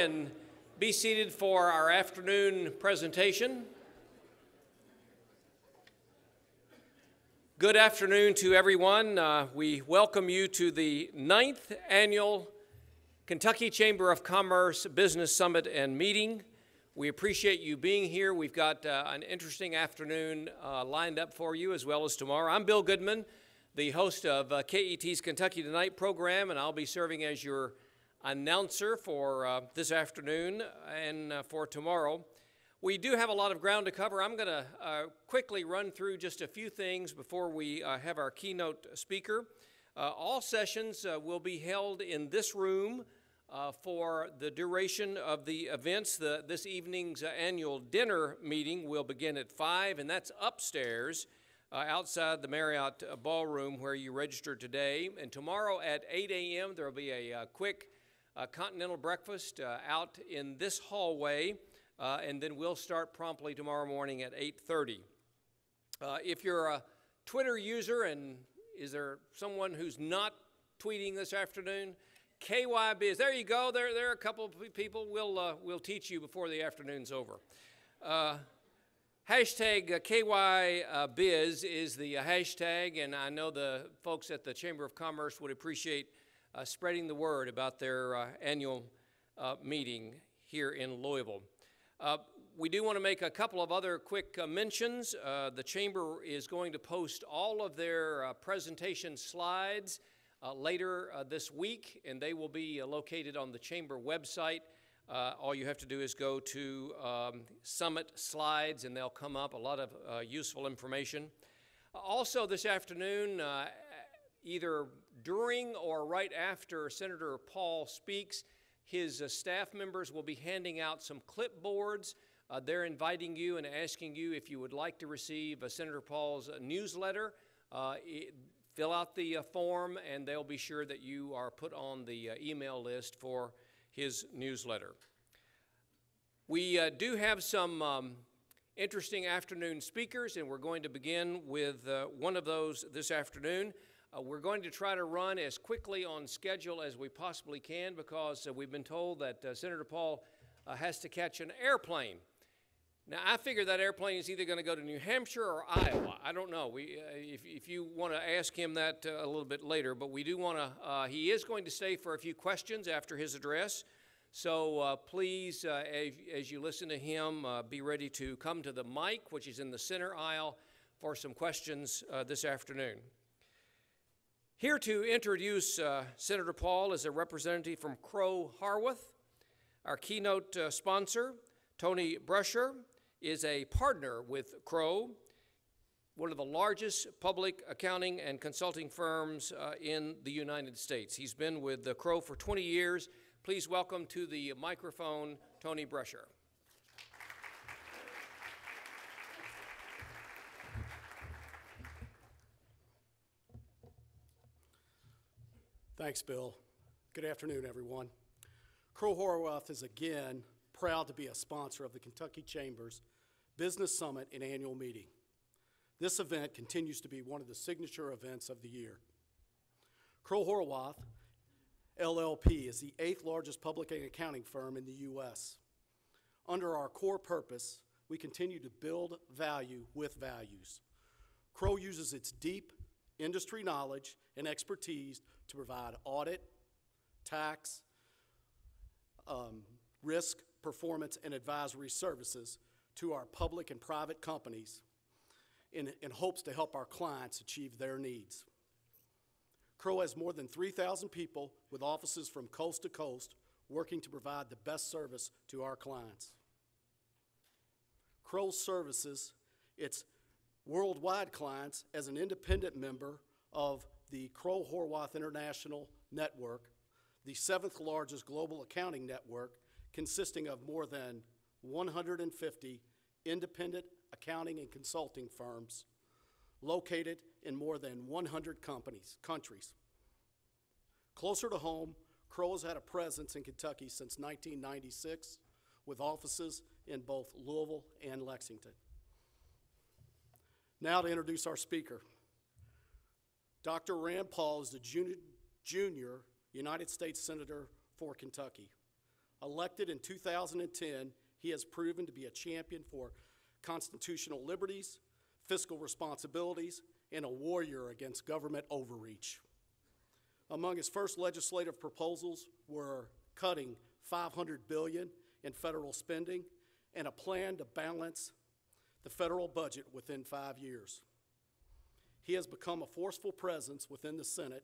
and be seated for our afternoon presentation. Good afternoon to everyone. We welcome you to the 9th Annual Kentucky Chamber of Commerce Business Summit and Meeting. We appreciate you being here. We've got an interesting afternoon lined up for you as well as tomorrow. I'm Bill Goodman, the host of KET's Kentucky Tonight program, and I'll be serving as your announcer for this afternoon and for tomorrow. We do have a lot of ground to cover. I'm going to quickly run through just a few things before we have our keynote speaker. All sessions will be held in this room for the duration of the events. This evening's annual dinner meeting will begin at 5, and that's upstairs outside the Marriott Ballroom where you registered today. And tomorrow at 8 a.m. there will be a quick continental breakfast out in this hallway, and then we'll start promptly tomorrow morning at 8:30. If you're a Twitter user, and is there someone who's not tweeting this afternoon? KYBiz, there you go. There are a couple of people. We'll teach you before the afternoon's over. Hashtag KYBiz is the hashtag, and I know the folks at the Chamber of Commerce would appreciate spreading the word about their annual meeting here in Louisville. We do want to make a couple of other quick mentions. The Chamber is going to post all of their presentation slides later this week, and they will be located on the Chamber website. All you have to do is go to Summit Slides, and they'll come up, a lot of useful information. Also this afternoon, either during or right after Senator Paul speaks, his staff members will be handing out some clipboards. They're inviting you and asking you if you would like to receive Senator Paul's newsletter. Fill out the form, and they'll be sure that you are put on the email list for his newsletter. We do have some interesting afternoon speakers, and we're going to begin with one of those this afternoon. We're going to try to run as quickly on schedule as we possibly can because we've been told that Senator Paul has to catch an airplane. Now, I figure that airplane is either going to go to New Hampshire or Iowa. I don't know. If you want to ask him that a little bit later, but we do want to, he is going to stay for a few questions after his address. So please, as you listen to him, be ready to come to the mic, which is in the center aisle, for some questions this afternoon. Here to introduce Senator Paul is a representative from Crowe Horwath. Our keynote sponsor, Tony Brusher, is a partner with Crowe, one of the largest public accounting and consulting firms in the United States. He's been with Crowe for 20 years. Please welcome to the microphone, Tony Brusher. Thanks, Bill. Good afternoon, everyone. Crowe Horwath is again proud to be a sponsor of the Kentucky Chamber's Business Summit and Annual Meeting. This event continues to be one of the signature events of the year. Crowe Horwath, LLP, is the 8th largest public accounting firm in the U.S. Under our core purpose, we continue to build value with values. Crowe uses its deep industry knowledge and expertise to provide audit, tax, risk, performance, and advisory services to our public and private companies in hopes to help our clients achieve their needs. Crowe has more than 3,000 people with offices from coast to coast working to provide the best service to our clients. Crowe services its worldwide clients as an independent member of the Crowe Horwath International Network, the 7th largest global accounting network consisting of more than 150 independent accounting and consulting firms located in more than 100 countries. Closer to home, Crowe has had a presence in Kentucky since 1996 with offices in both Louisville and Lexington. Now to introduce our speaker. Dr. Rand Paul is the junior United States Senator for Kentucky. Elected in 2010, he has proven to be a champion for constitutional liberties, fiscal responsibilities, and a warrior against government overreach. Among his first legislative proposals were cutting $500 billion in federal spending and a plan to balance the federal budget within 5 years. He has become a forceful presence within the Senate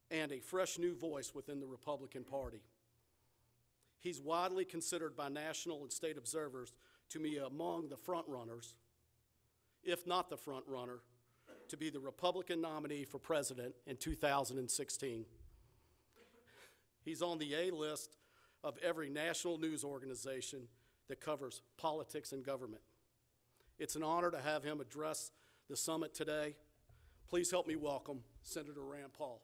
and a fresh new voice within the Republican Party. He's widely considered by national and state observers to be among the frontrunners, if not the frontrunner, to be the Republican nominee for president in 2016. He's on the A list of every national news organization that covers politics and government. It's an honor to have him address the summit today. Please help me welcome Senator Rand Paul.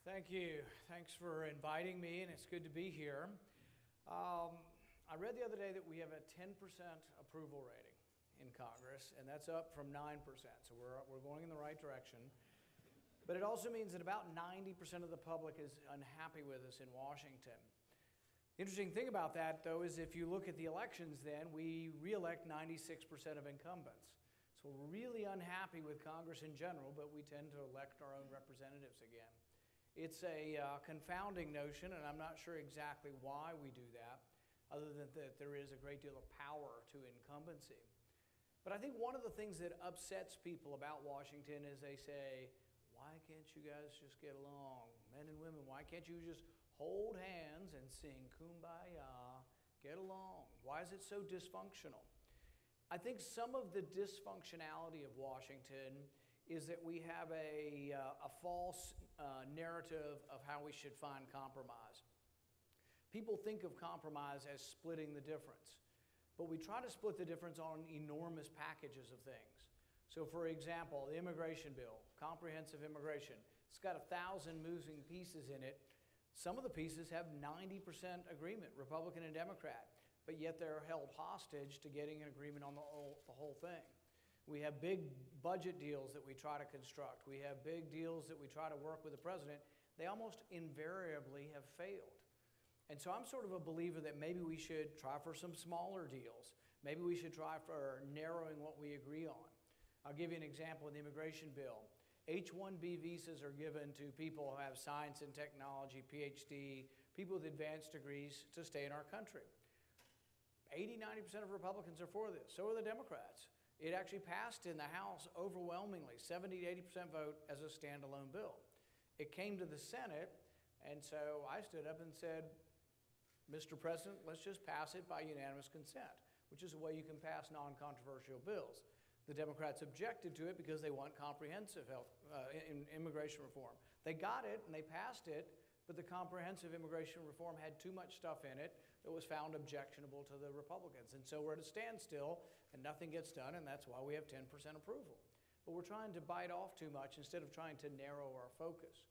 Thank you. Thanks for inviting me, and it's good to be here. I read the other day that we have a 10% approval rating in Congress, and that's up from 9%, so we're going in the right direction. But it also means that about 90% of the public is unhappy with us in Washington. The interesting thing about that, though, is if you look at the elections then, we re-elect 96% of incumbents. So we're really unhappy with Congress in general, but we tend to elect our own representatives again. It's a confounding notion, and I'm not sure exactly why we do that, other than that there is a great deal of power to incumbency. But I think one of the things that upsets people about Washington is they say, why can't you guys just get along? Men and women, why can't you just hold hands and sing Kumbaya, get along? Why is it so dysfunctional? I think some of the dysfunctionality of Washington is that we have a false narrative of how we should find compromise. People think of compromise as splitting the difference, but we try to split the difference on enormous packages of things. So for example, the immigration bill, comprehensive immigration, it's got 1,000 moving pieces in it. Some of the pieces have 90% agreement, Republican and Democrat, but yet they're held hostage to getting an agreement on the whole thing. We have big budget deals that we try to construct. We have big deals that we try to work with the president. They almost invariably have failed. And so I'm sort of a believer that maybe we should try for some smaller deals. Maybe we should try for narrowing what we agree on. I'll give you an example in the immigration bill. H-1B visas are given to people who have science and technology, PhD, people with advanced degrees to stay in our country. 80–90% of Republicans are for this. So are the Democrats. It actually passed in the House overwhelmingly, 70–80% vote as a standalone bill. It came to the Senate, and so I stood up and said, Mr. President, let's just pass it by unanimous consent, which is a way you can pass non-controversial bills. The Democrats objected to it because they want comprehensive immigration reform. They got it and they passed it, but the comprehensive immigration reform had too much stuff in it that was found objectionable to the Republicans. And so we're at a standstill and nothing gets done, and that's why we have 10% approval. But we're trying to bite off too much instead of trying to narrow our focus.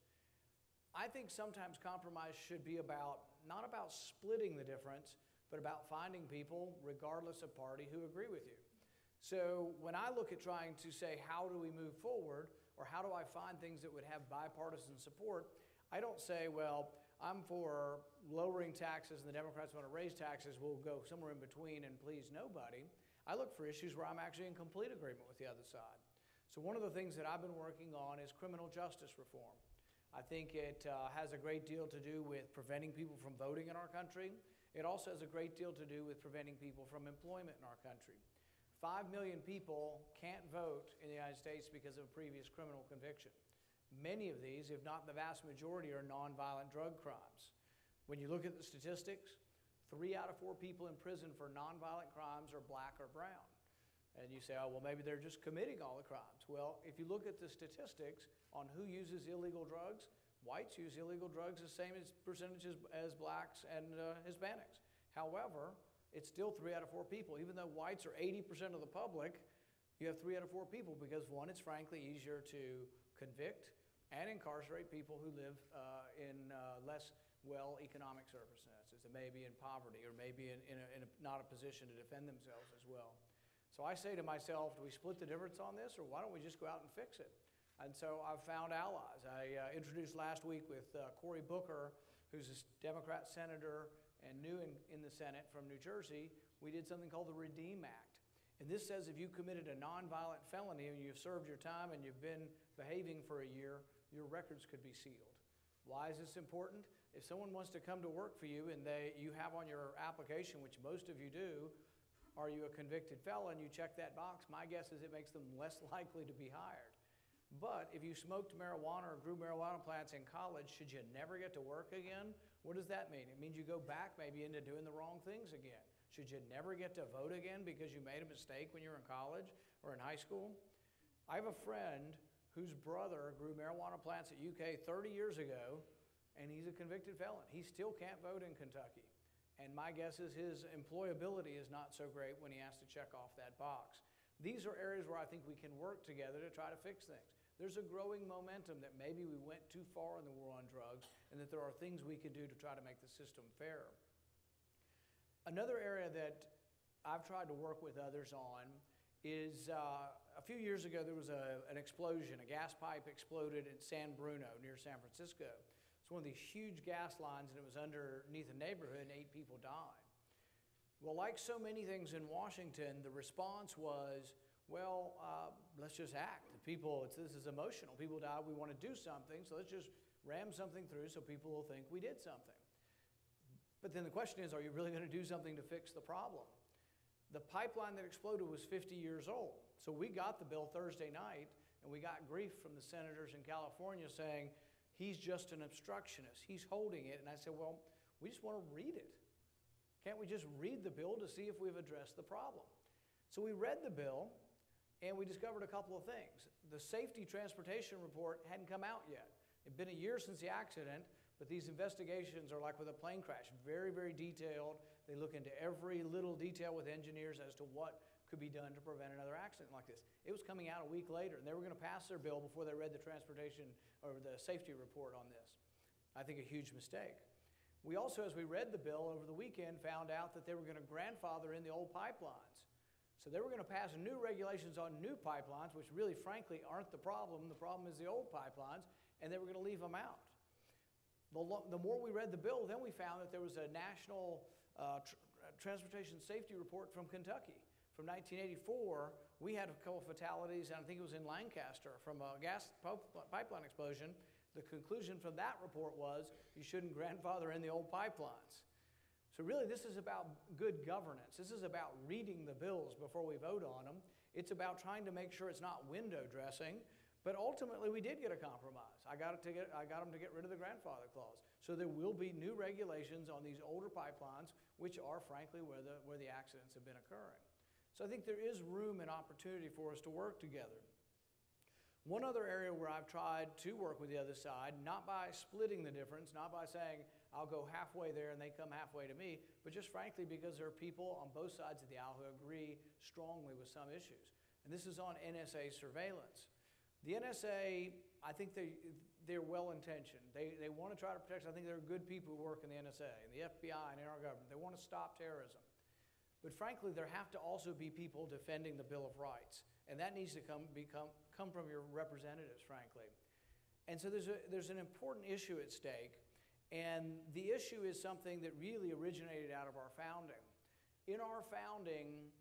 I think sometimes compromise should be not about splitting the difference, but about finding people, regardless of party, who agree with you. So when I look at trying to say, how do we move forward, or how do I find things that would have bipartisan support, I don't say, well, I'm for lowering taxes and the Democrats want to raise taxes, we'll go somewhere in between and please nobody. I look for issues where I'm actually in complete agreement with the other side. So one of the things that I've been working on is criminal justice reform. I think it has a great deal to do with preventing people from voting in our country. It also has a great deal to do with preventing people from employment in our country. 5 million people can't vote in the United States because of a previous criminal conviction. Many of these, if not the vast majority, are nonviolent drug crimes. When you look at the statistics, 3 out of 4 people in prison for nonviolent crimes are black or brown. And you say, oh, well, maybe they're just committing all the crimes. Well, if you look at the statistics on who uses illegal drugs, whites use illegal drugs the same as percentages as blacks and Hispanics. However, it's still 3 out of 4 people. Even though whites are 80% of the public, you have 3 out of 4 people because, one, it's frankly easier to convict and incarcerate people who live in less well economic circumstances. They may be in poverty or maybe in not a position to defend themselves as well. So I say to myself, do we split the difference on this, or why don't we just go out and fix it? And so I've found allies. I introduced last week with Cory Booker, who's a Democrat senator and new in the Senate from New Jersey. We did something called the REDEEM Act. And this says if you committed a nonviolent felony and you've served your time and you've been behaving for a year, your records could be sealed. Why is this important? If someone wants to come to work for you and you have on your application, which most of you do, are you a convicted felon? You check that box. My guess is it makes them less likely to be hired. But if you smoked marijuana or grew marijuana plants in college, should you never get to work again? What does that mean? It means you go back maybe into doing the wrong things again. Should you never get to vote again because you made a mistake when you were in college or in high school? I have a friend whose brother grew marijuana plants at UK 30 years ago, and he's a convicted felon. He still can't vote in Kentucky. And my guess is his employability is not so great when he has to check off that box. These are areas where I think we can work together to try to fix things. There's a growing momentum that maybe we went too far in the war on drugs and that there are things we could do to try to make the system fairer. Another area that I've tried to work with others on is a few years ago there was an explosion. A gas pipe exploded in San Bruno near San Francisco. It's one of these huge gas lines, and it was underneath a neighborhood, and 8 people died. Well, like so many things in Washington, the response was, well, let's just act. This is emotional. People died, we want to do something, so let's just ram something through so people will think we did something. But then the question is, are you really going to do something to fix the problem? The pipeline that exploded was 50 years old. So we got the bill Thursday night, and we got grief from the senators in California saying, he's just an obstructionist. He's holding it. And I said, well, we just want to read it. Can't we just read the bill to see if we've addressed the problem? So we read the bill, and we discovered a couple of things. The safety transportation report hadn't come out yet. It had been a year since the accident, but these investigations are like with a plane crash, very, very detailed. They look into every little detail with engineers as to what could be done to prevent another accident like this. It was coming out a week later, and they were going to pass their bill before they read the transportation or the safety report on this. I think a huge mistake. We also, as we read the bill over the weekend, found out that they were going to grandfather in the old pipelines. So they were going to pass new regulations on new pipelines, which really, frankly, aren't the problem. The problem is the old pipelines, and they were going to leave them out. The more we read the bill, then we found that there was a national transportation safety report from Kentucky. From 1984, we had a couple of fatalities, and I think it was in Lancaster from a gas pipeline explosion. The conclusion from that report was you shouldn't grandfather in the old pipelines. So really, this is about good governance. This is about reading the bills before we vote on them. It's about trying to make sure it's not window dressing. But ultimately, we did get a compromise. I got them to get rid of the grandfather clause. So there will be new regulations on these older pipelines, which are, frankly, where the accidents have been occurring. So I think there is room and opportunity for us to work together. One other area where I've tried to work with the other side, not by splitting the difference, not by saying I'll go halfway there and they come halfway to me, but just frankly because there are people on both sides of the aisle who agree strongly with some issues. And this is on NSA surveillance. The NSA, I think they're well-intentioned. They want to try to protect us. I think there are good people who work in the NSA and the FBI and in our government. They want to stop terrorism. But frankly, there have to also be people defending the Bill of Rights. And that needs to come from your representatives, frankly. And so there's an important issue at stake. And the issue is something that really originated out of our founding. In our founding,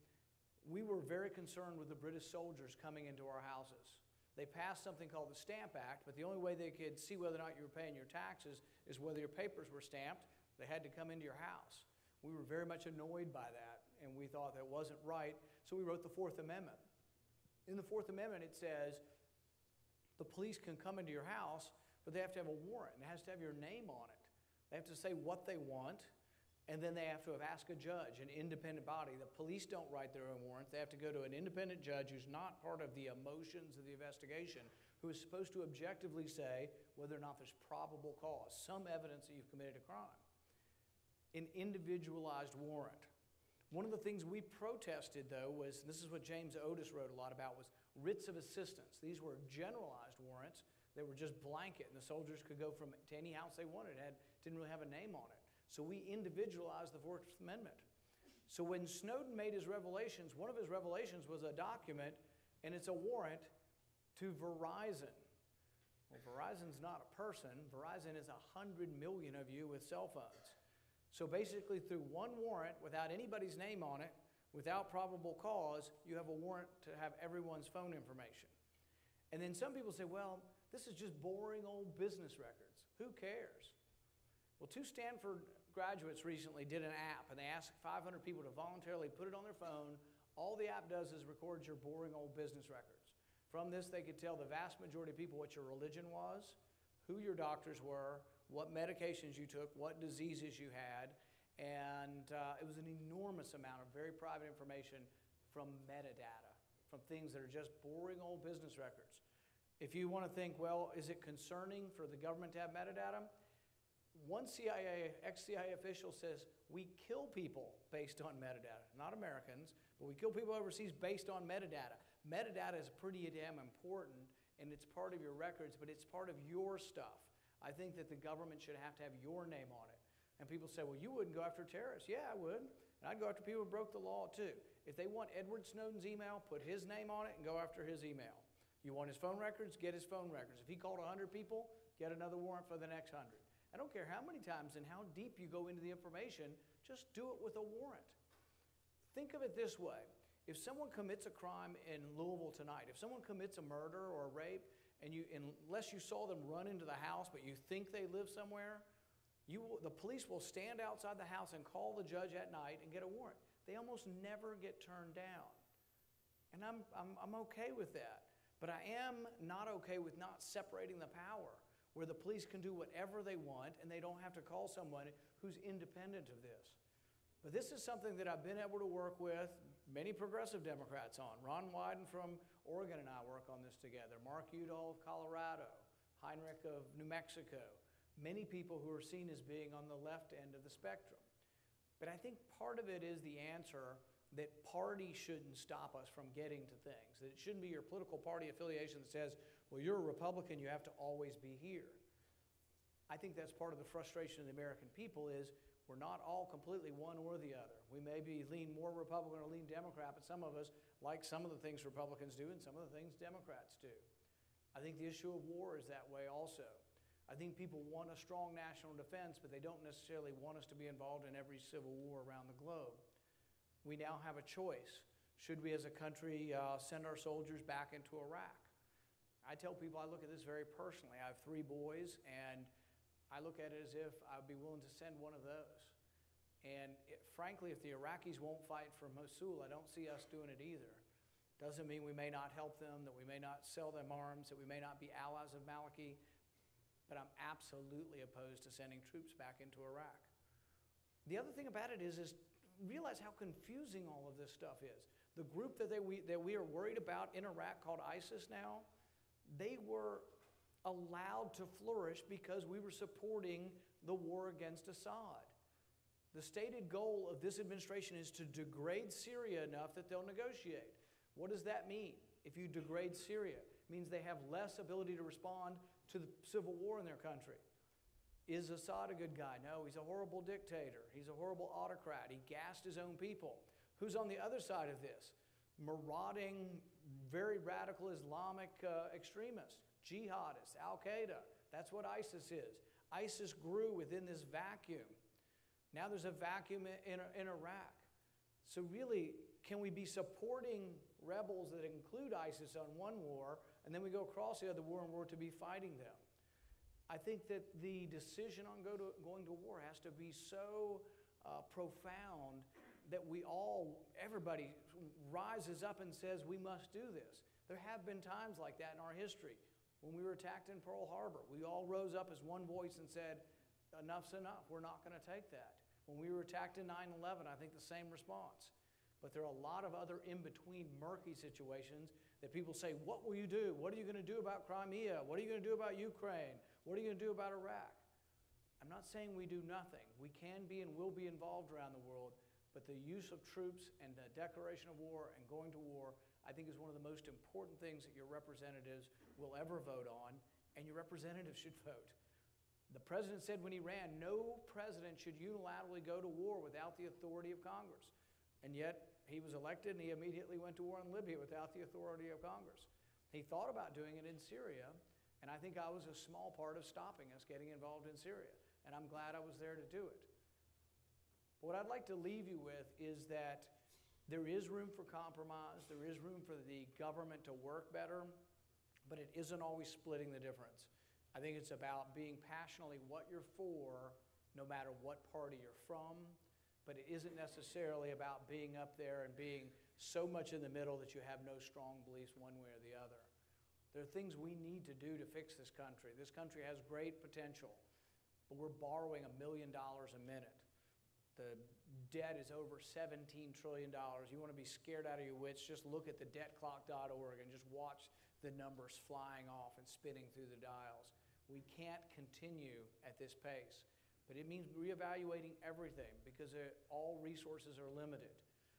we were very concerned with the British soldiers coming into our houses. They passed something called the Stamp Act, but the only way they could see whether or not you were paying your taxes is whether your papers were stamped. They had to come into your house. We were very much annoyed by that, and we thought that wasn't right, so we wrote the Fourth Amendment. In the Fourth Amendment, it says the police can come into your house, but they have to have a warrant, and it has to have your name on it. They have to say what they want, and then they have to have asked a judge, an independent body. The police don't write their own warrants. They have to go to an independent judge who's not part of the emotions of the investigation, who is supposed to objectively say whether or not there's probable cause, some evidence that you've committed a crime. An individualized warrant. One of the things we protested, though, was, and this is what James Otis wrote a lot about, was writs of assistance. These were generalized warrants. They were just blanket, and the soldiers could go to any house they wanted. It didn't really have a name on it. So we individualized the Fourth Amendment. So when Snowden made his revelations, one of his revelations was a document, and it's a warrant to Verizon. Well, Verizon's not a person. Verizon is 100 million of you with cell phones. So basically, through one warrant, without anybody's name on it, without probable cause, you have a warrant to have everyone's phone information. And then some people say, well, this is just boring old business records. Who cares? Well, 2 Stanford graduates recently did an app, and they asked 500 people to voluntarily put it on their phone. All the app does is record your boring old business records. From this, they could tell the vast majority of people what your religion was, who your doctors were, what medications you took, what diseases you had, and it was an enormous amount of very private information from metadata, from things that are just boring old business records. If you want to think, well, is it concerning for the government to have metadata? One ex-CIA official says, we kill people based on metadata. Not Americans, but we kill people overseas based on metadata. Metadata is pretty damn important, and it's part of your records, but it's part of your stuff. I think that the government should have to have your name on it. And people say, well, you wouldn't go after terrorists. Yeah, I would. And I'd go after people who broke the law, too. If they want Edward Snowden's email, put his name on it and go after his email. You want his phone records? Get his phone records. If he called 100 people, get another warrant for the next 100. I don't care how many times and how deep you go into the information, just do it with a warrant. Think of it this way. If someone commits a crime in Louisville tonight, if someone commits a murder or a rape, and unless you saw them run into the house, but you think they live somewhere, the police will stand outside the house and call the judge at night and get a warrant. They almost never get turned down. And I'm okay with that. But I am not okay with not separating the power, where the police can do whatever they want and they don't have to call someone who's independent of this. But this is something that I've been able to work with many progressive Democrats on. Ron Wyden from Oregon and I work on this together. Mark Udall of Colorado, Heinrich of New Mexico. Many people who are seen as being on the left end of the spectrum. But I think part of it is the answer that party shouldn't stop us from getting to things. That it shouldn't be your political party affiliation that says, well, you're a Republican, you have to always be here. I think that's part of the frustration of the American people is we're not all completely one or the other. We may lean more Republican or lean Democrat, but some of us like some of the things Republicans do and some of the things Democrats do. I think the issue of war is that way also. I think people want a strong national defense, but they don't necessarily want us to be involved in every civil war around the globe. We now have a choice. Should we as a country send our soldiers back into Iraq? I tell people I look at this very personally. I have 3 boys, and I look at it as if I would be willing to send one of those. And frankly, if the Iraqis won't fight for Mosul, I don't see us doing it either. Doesn't mean we may not help them, that we may not sell them arms, that we may not be allies of Maliki, but I'm absolutely opposed to sending troops back into Iraq. The other thing about it is realize how confusing all of this stuff is. The group that we are worried about in Iraq called ISIS now, they were allowed to flourish because we were supporting the war against Assad. The stated goal of this administration is to degrade Syria enough that they'll negotiate. What does that mean? If you degrade Syria, it means they have less ability to respond to the civil war in their country. Is Assad a good guy? No, he's a horrible dictator. He's a horrible autocrat. He gassed his own people. Who's on the other side of this? Marauding, very radical Islamic extremists, jihadists, Al-Qaeda. That's what ISIS is. ISIS grew within this vacuum. Now there's a vacuum in Iraq. So really, can we be supporting rebels that include ISIS on one war, and then we go across the other war and we're to be fighting them? I think that the decision on going to war has to be so profound that everybody rises up and says, we must do this. There have been times like that in our history. When we were attacked in Pearl Harbor, we all rose up as one voice and said, enough's enough, we're not going to take that. When we were attacked in 9/11, I think the same response. But there are a lot of other in-between murky situations that people say, what will you do? What are you going to do about Crimea? What are you going to do about Ukraine? What are you going to do about Iraq? I'm not saying we do nothing. We can be and will be involved around the world, but the use of troops and the declaration of war and going to war, I think is one of the most important things that your representatives will ever vote on, and your representatives should vote. The president said when he ran, no president should unilaterally go to war without the authority of Congress. And yet, he was elected and he immediately went to war in Libya without the authority of Congress. He thought about doing it in Syria, and I think I was a small part of stopping us getting involved in Syria. And I'm glad I was there to do it. But what I'd like to leave you with is that there is room for compromise, there is room for the government to work better, but it isn't always splitting the difference. I think it's about being passionately what you're for, no matter what party you're from, but it isn't necessarily about being up there and being so much in the middle that you have no strong beliefs one way or the other. There are things we need to do to fix this country. This country has great potential, but we're borrowing $1 million a minute. The debt is over $17 trillion. You want to be scared out of your wits, just look at the debtclock.org and just watch the numbers flying off and spinning through the dials. We can't continue at this pace. But it means reevaluating everything because all resources are limited.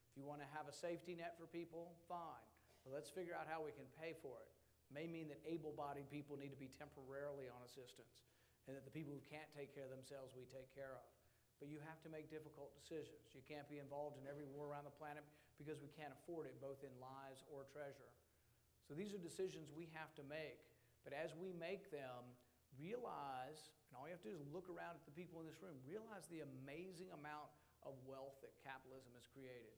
If you want to have a safety net for people, fine. But let's figure out how we can pay for it. It may mean that able-bodied people need to be temporarily on assistance and that the people who can't take care of themselves we take care of. But you have to make difficult decisions. You can't be involved in every war around the planet because we can't afford it, both in lives or treasure. So these are decisions we have to make. But as we make them, realize, and all you have to do is look around at the people in this room, realize the amazing amount of wealth that capitalism has created.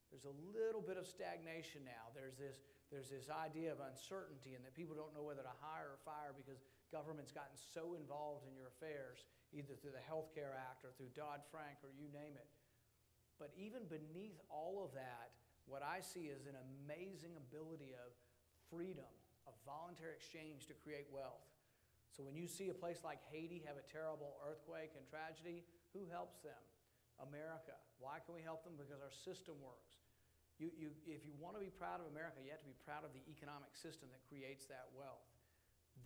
There's a little bit of stagnation now. There's this idea of uncertainty and that people don't know whether to hire or fire because government's gotten so involved in your affairs, either through the Health Care Act or through Dodd-Frank or you name it. But even beneath all of that, what I see is an amazing ability of freedom, of voluntary exchange to create wealth. So when you see a place like Haiti have a terrible earthquake and tragedy, who helps them? America. Why can we help them? Because our system works. If you want to be proud of America, you have to be proud of the economic system that creates that wealth.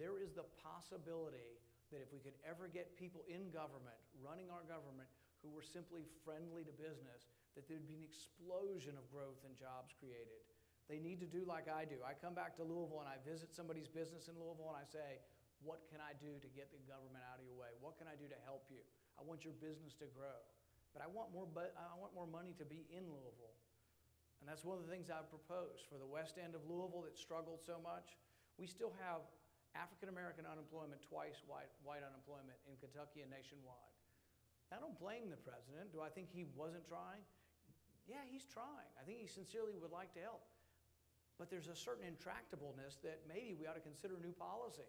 There is the possibility that if we could ever get people in government, running our government, who were simply friendly to business, that there'd be an explosion of growth and jobs created. They need to do like I do. I come back to Louisville and I visit somebody's business in Louisville and I say, what can I do to get the government out of your way? What can I do to help you? I want your business to grow. But I want more money to be in Louisville. And that's one of the things I've proposed. For the west end of Louisville that struggled so much, we still have African-American unemployment, twice white unemployment in Kentucky and nationwide. I don't blame the president. Do I think he wasn't trying? Yeah, he's trying. I think he sincerely would like to help. But there's a certain intractableness that maybe we ought to consider new policy.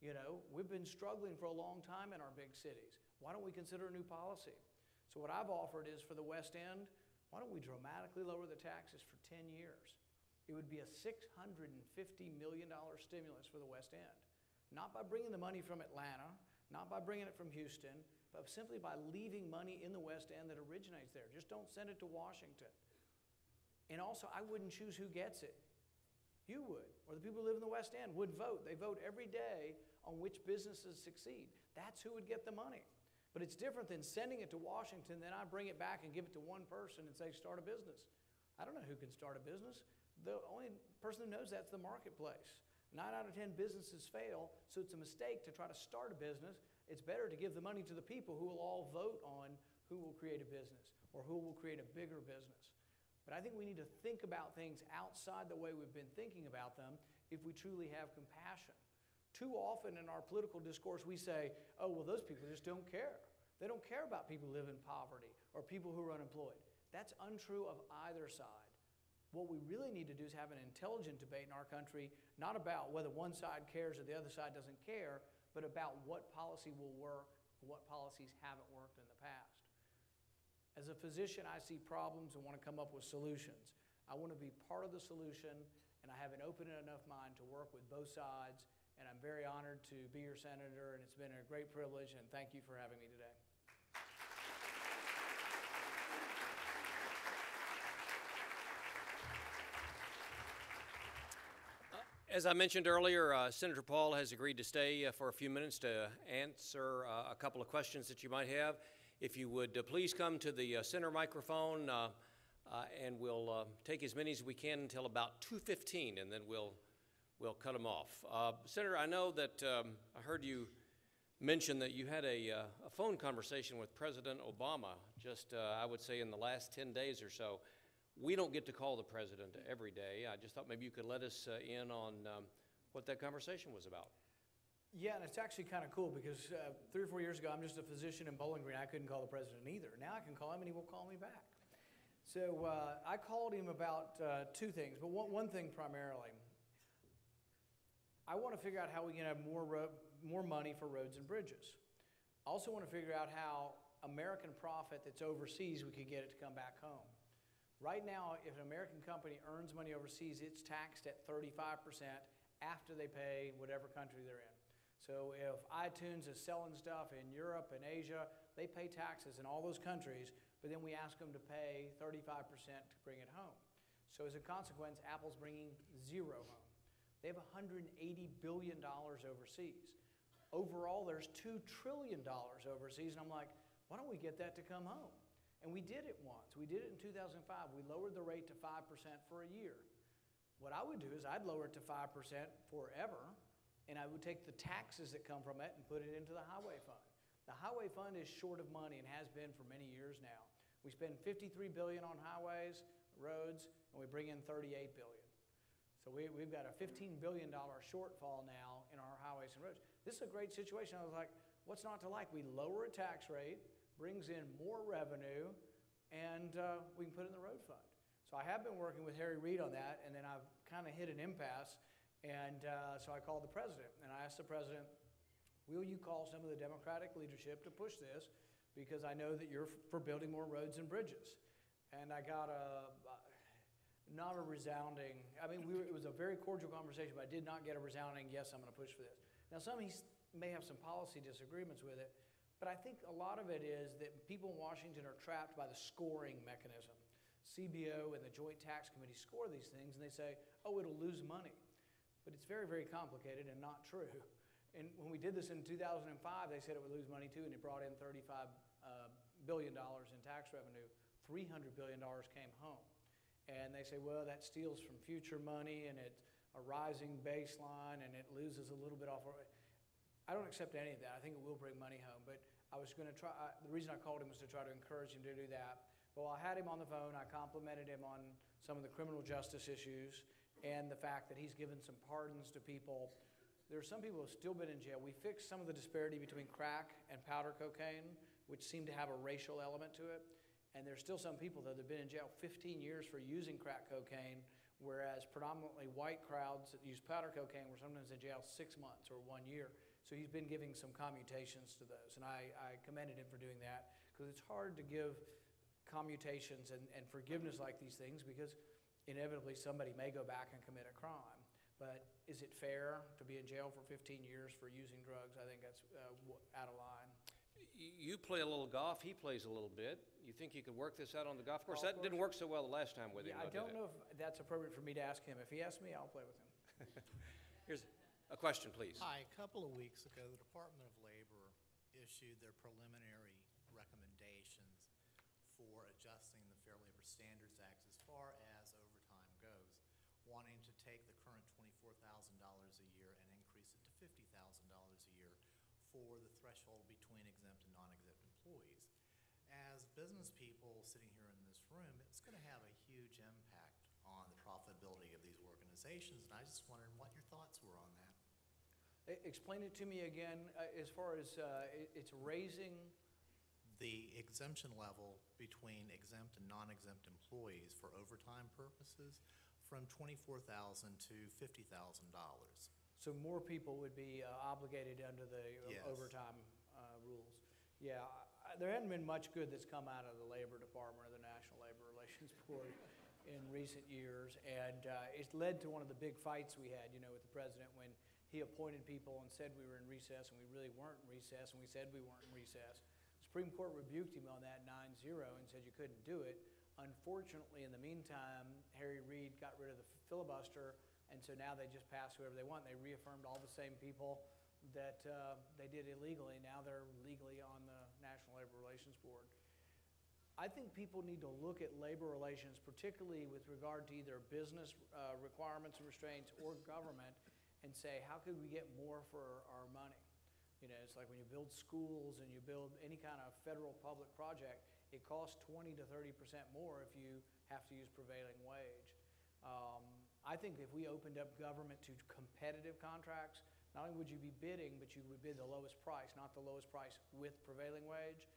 You know, we've been struggling for a long time in our big cities. Why don't we consider a new policy? So what I've offered is for the West End, why don't we dramatically lower the taxes for 10 years? It would be a $650 million stimulus for the West End. Not by bringing the money from Atlanta, not by bringing it from Houston, but simply by leaving money in the West End that originates there. Just don't send it to Washington. And also, I wouldn't choose who gets it. You would, or the people who live in the West End would vote. They vote every day on which businesses succeed. That's who would get the money. But it's different than sending it to Washington, then I bring it back and give it to one person and say, start a business. I don't know who can start a business. The only person who knows that's the marketplace. 9 out of 10 businesses fail, so it's a mistake to try to start a business. It's better to give the money to the people who will all vote on who will create a business or who will create a bigger business. But I think we need to think about things outside the way we've been thinking about them if we truly have compassion. Too often in our political discourse we say, oh, well, those people just don't care. They don't care about people who live in poverty or people who are unemployed. That's untrue of either side. What we really need to do is have an intelligent debate in our country, not about whether one side cares or the other side doesn't care, but about what policy will work and what policies haven't worked in the past. As a physician, I see problems and want to come up with solutions. I want to be part of the solution, and I have an open enough mind to work with both sides, and I'm very honored to be your senator, and it's been a great privilege, and thank you for having me today. As I mentioned earlier, Senator Paul has agreed to stay for a few minutes to answer a couple of questions that you might have. If you would please come to the center microphone, and we'll take as many as we can until about 2:15, and then we'll cut them off. Senator, I know that I heard you mention that you had a phone conversation with President Obama just, I would say, in the last 10 days or so. We don't get to call the president every day. I just thought maybe you could let us in on what that conversation was about. Yeah, and it's actually kind of cool because 3 or 4 years ago, I'm just a physician in Bowling Green. I couldn't call the president either. Now I can call him and he will call me back. So I called him about 2 things, but one thing primarily. I want to figure out how we can have more money for roads and bridges. I also want to figure out how American profit that's overseas, we could get it to come back home. Right now, if an American company earns money overseas, it's taxed at 35% after they pay whatever country they're in. So if iTunes is selling stuff in Europe and Asia, they pay taxes in all those countries, but then we ask them to pay 35% to bring it home. So as a consequence, Apple's bringing 0 home. They have $180 billion overseas. Overall, there's $2 trillion overseas, and I'm like, why don't we get that to come home? And we did it once. We did it in 2005. We lowered the rate to 5% for a year. What I would do is I'd lower it to 5% forever, and I would take the taxes that come from it and put it into the highway fund. The highway fund is short of money and has been for many years now. We spend $53 billion on highways, roads, and we bring in $38 billion. So we've got a $15 billion shortfall now in our highways and roads. This is a great situation. I was like, what's not to like? We lower a tax rate, brings in more revenue, and we can put it in the road fund. So I have been working with Harry Reid on that, and then I've kind of hit an impasse. And so I called the president, and I asked the president, will you call some of the Democratic leadership to push this? Because I know that you're for building more roads and bridges. And I got not a resounding, it was a very cordial conversation, but I did not get a resounding, yes, I'm going to push for this. Now, some may have some policy disagreements with it, but I think a lot of it is that people in Washington are trapped by the scoring mechanism. CBO and the Joint Tax Committee score these things, and they say, oh, it'll lose money. But it's very, very complicated and not true. And when we did this in 2005, they said it would lose money too, and it brought in $35 billion in tax revenue. $300 billion came home. And they say, well, that steals from future money, and it's a rising baseline, and it loses a little bit off. I don't accept any of that. I think it will bring money home. But I was going to try, the reason I called him was to try to encourage him to do that. Well, I had him on the phone. I complimented him on some of the criminal justice issues and the fact that he's given some pardons to people. There are some people who have still been in jail. We fixed some of the disparity between crack and powder cocaine, which seem to have a racial element to it. And there's still some people, though, that have been in jail 15 years for using crack cocaine, whereas predominantly white crowds that use powder cocaine were sometimes in jail 6 months or 1 year. So he's been giving some commutations to those. And I commended him for doing that, because it's hard to give commutations and forgiveness like these things, because inevitably somebody may go back and commit a crime. But is it fair to be in jail for 15 years for using drugs? I think that's out of line. You play a little golf, he plays a little bit. You think you could work this out on the golf course? That didn't work so well the last time with him. I don't know if that's appropriate for me to ask him. If he asks me, I'll play with him. Here's a question, please. Hi, a couple of weeks ago, the Department of Labor issued their preliminary recommendations for adjusting the Fair Labor Standards Act as far as overtime goes, wanting to take the current $24,000 a year and increase it to $50,000 a year for the threshold between exempt and non-exempt employees. As business people sitting here in this room, it's going to have a huge impact on the profitability of these organizations, and I just wondered what your thoughts were on that. Explain it to me again, as far as it's raising the exemption level between exempt and non-exempt employees for overtime purposes from $24,000 to $50,000. So more people would be obligated under the Yes. overtime rules. Yeah, there hasn't been much good that's come out of the Labor Department or the National Labor Relations Board in recent years, and it's led to one of the big fights we had, with the president when he appointed people and said we were in recess, and we really weren't in recess, and we said we weren't in recess. Supreme Court rebuked him on that 9-0 and said you couldn't do it. Unfortunately, in the meantime, Harry Reid got rid of the filibuster, and so now they just pass whoever they want. They reaffirmed all the same people that they did illegally. Now they're legally on the National Labor Relations Board. I think people need to look at labor relations, particularly with regard to either business requirements and restraints or government, and say, how could we get more for our money? It's like when you build schools and you build any kind of federal public project, It costs 20 to 30% more if you have to use prevailing wage. I think if we opened up government to competitive contracts, not only would you be bidding, but you would bid the lowest price, not the lowest price with prevailing wage.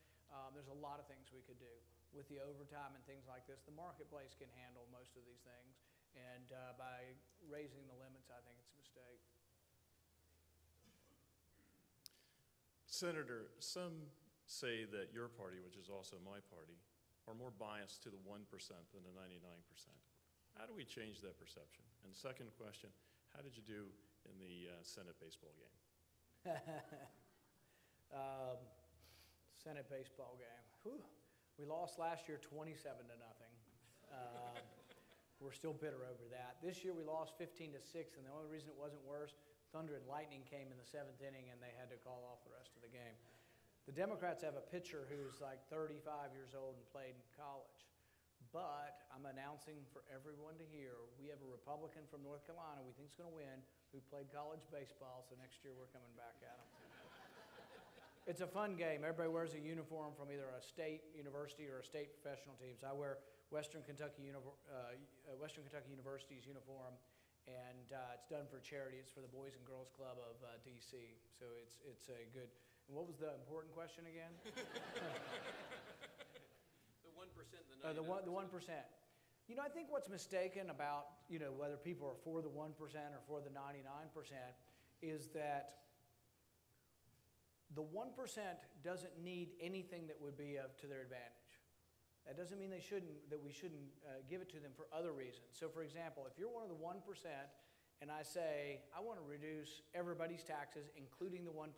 There's a lot of things we could do. With the overtime and things like this, the marketplace can handle most of these things. And by raising the limits, I think it's a mistake. Senator, some say that your party, which is also my party, are more biased to the 1% than the 99%. How do we change that perception? And second question, how did you do in the Senate baseball game? Senate baseball game. Whew. We lost last year 27-0. We're still bitter over that. This year we lost 15-6, and the only reason it wasn't worse, thunder and lightning came in the 7th inning, and they had to call off the rest of the game. The Democrats have a pitcher who's like 35 years old and played in college. But I'm announcing for everyone to hear, we have a Republican from North Carolina we think is going to win who played college baseball, so next year we're coming back at him. It's a fun game. Everybody wears a uniform from either a state university or a state professional team. So I wear Western Kentucky University's uniform, and it's done for charity. It's for the Boys and Girls Club of D.C. So it's a good. And what was the important question again? The 1%, the 1%. You know, I think what's mistaken about, you know, whether people are for the 1% or for the 99% is that the 1% doesn't need anything that would be to their advantage. That doesn't mean we shouldn't give it to them for other reasons. So, for example, if you're one of the 1% and I say, I want to reduce everybody's taxes, including the 1%,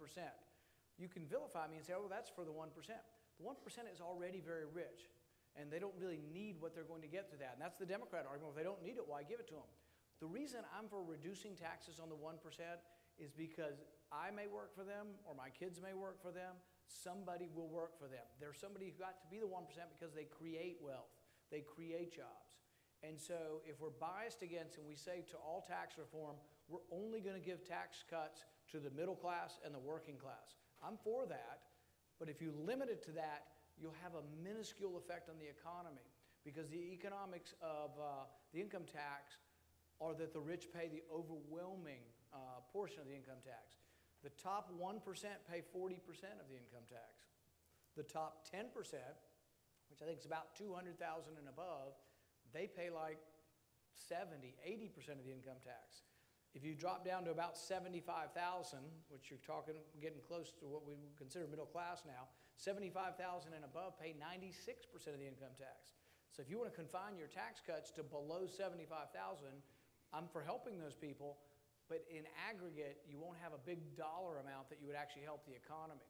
you can vilify me and say, oh, that's for the 1%. The 1% is already very rich, and they don't really need what they're going to get to that. And that's the Democrat argument. If they don't need it, why give it to them? The reason I'm for reducing taxes on the 1% is because I may work for them, or my kids may work for them. Somebody will work for them. There's somebody who got to be the 1% because they create wealth. They create jobs. And so if we're biased against and we say to all tax reform, we're only going to give tax cuts to the middle class and the working class. I'm for that, but if you limit it to that, you'll have a minuscule effect on the economy, because the economics of the income tax are that the rich pay the overwhelming portion of the income tax. The top 1% pay 40% of the income tax. The top 10%, which I think is about 200,000 and above, they pay like 70, 80% of the income tax. If you drop down to about 75,000, which you're getting close to what we would consider middle class now, 75,000 and above pay 96% of the income tax. So if you want to confine your tax cuts to below 75,000, I'm for helping those people, but in aggregate, you won't have a big dollar amount that you would actually help the economy.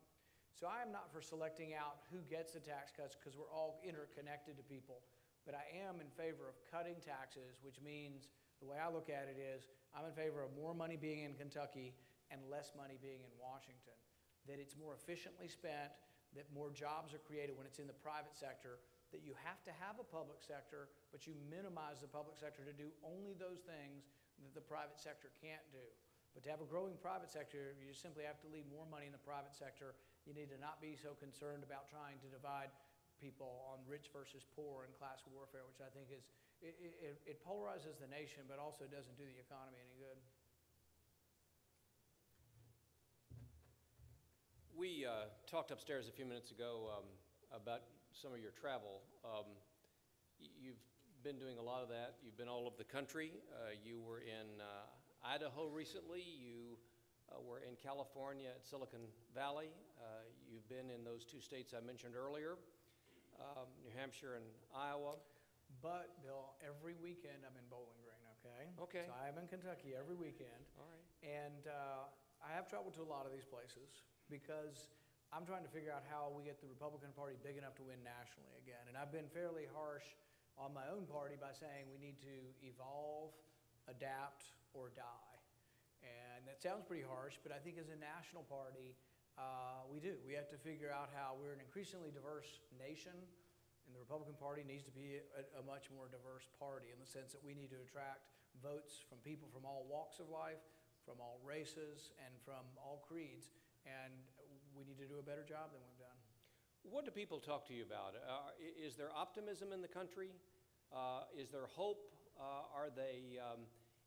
So I am not for selecting out who gets the tax cuts, because we're all interconnected to people. But I am in favor of cutting taxes, which means, the way I look at it is, I'm in favor of more money being in Kentucky and less money being in Washington. That it's more efficiently spent, that more jobs are created when it's in the private sector, that you have to have a public sector, but you minimize the public sector to do only those things that the private sector can't do. But to have a growing private sector, you just simply have to leave more money in the private sector. You need to not be so concerned about trying to divide people on rich versus poor and class warfare, which I think is, it polarizes the nation, but also doesn't do the economy any good. We talked upstairs a few minutes ago about some of your travel. You've been doing a lot of that. You've been all over the country. You were in Idaho recently. You were in California at Silicon Valley. You've been in those two states I mentioned earlier, New Hampshire and Iowa. But, Bill, every weekend I'm in Bowling Green, okay? Okay. So I'm in Kentucky every weekend. All right. And I have traveled to a lot of these places because I'm trying to figure out how we get the Republican Party big enough to win nationally again. And I've been fairly harsh on my own party by saying we need to evolve, adapt, or die. And that sounds pretty harsh, but I think as a national party, we do. We have to figure out how we're an increasingly diverse nation, and the Republican Party needs to be a much more diverse party in the sense that we need to attract votes from people from all walks of life, from all races, and from all creeds, and we need to do a better job than we've done. What do people talk to you about? Is there optimism in the country? Is there hope? Are they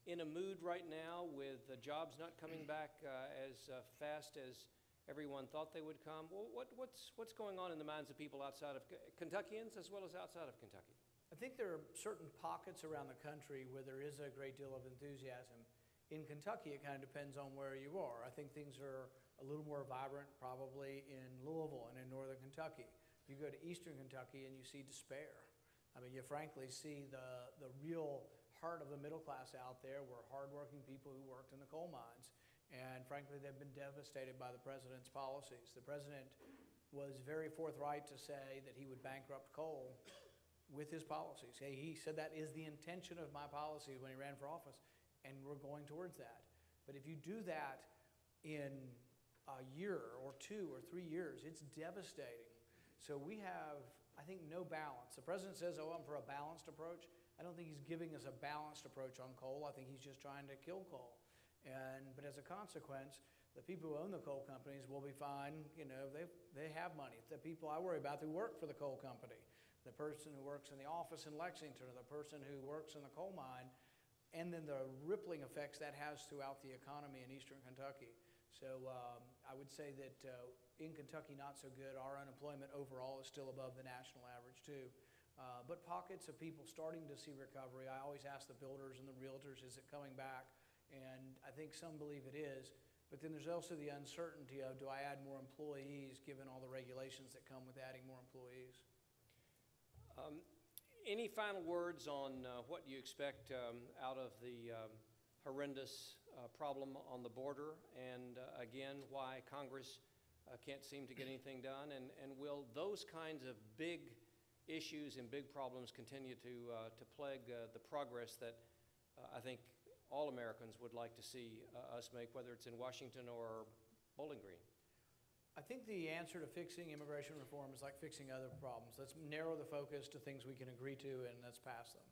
in a mood right now with jobs not coming back as fast as everyone thought they would come? Well, what's going on in the minds of people outside of Kentuckians as well as outside of Kentucky? I think there are certain pockets around the country where there is a great deal of enthusiasm. In Kentucky, it kind of depends on where you are. I think things are a little more vibrant probably in Louisville and in northern Kentucky. You go to eastern Kentucky and you see despair. I mean, you frankly see the real heart of the middle class out there were hardworking people who worked in the coal mines. And frankly, they've been devastated by the president's policies. The president was very forthright to say that he would bankrupt coal with his policies. He said that is the intention of my policy when he ran for office, and we're going towards that. But if you do that in a year or 2 or 3 years, it's devastating. So we have, I think, no balance. The president says, oh, I'm for a balanced approach. I don't think he's giving us a balanced approach on coal. I think he's just trying to kill coal. But as a consequence, the people who own the coal companies will be fine. You know, they have money. The people I worry about who work for the coal company, the person who works in the office in Lexington, or the person who works in the coal mine, and then the rippling effects that has throughout the economy in eastern Kentucky. So I would say that in Kentucky, not so good. Our unemployment overall is still above the national average too. But pockets of people starting to see recovery. I always ask the builders and the realtors, is it coming back? And I think some believe it is. But then there's also the uncertainty of, do I add more employees given all the regulations that come with adding more employees? Any final words on what you expect out of the horrendous problem on the border, and again, why Congress can't seem to get anything done, and will those kinds of big issues and big problems continue to plague the progress that I think all Americans would like to see us make, whether it's in Washington or Bowling Green? I think the answer to fixing immigration reform is like fixing other problems. Let's narrow the focus to things we can agree to and let's pass them.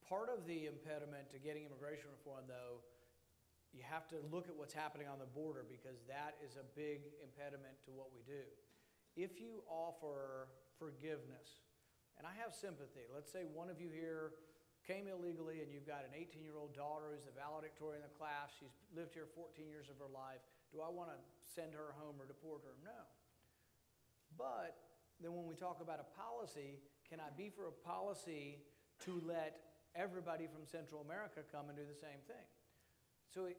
Part of the impediment to getting immigration reform, though, you have to look at what's happening on the border, because that is a big impediment to what we do. If you offer forgiveness, and I have sympathy, let's say one of you here came illegally and you've got an 18-year-old daughter who's the valedictorian of the class, she's lived here 14 years of her life, do I want to send her home or deport her? No. But then when we talk about a policy, can I be for a policy to let everybody from Central America come and do the same thing? So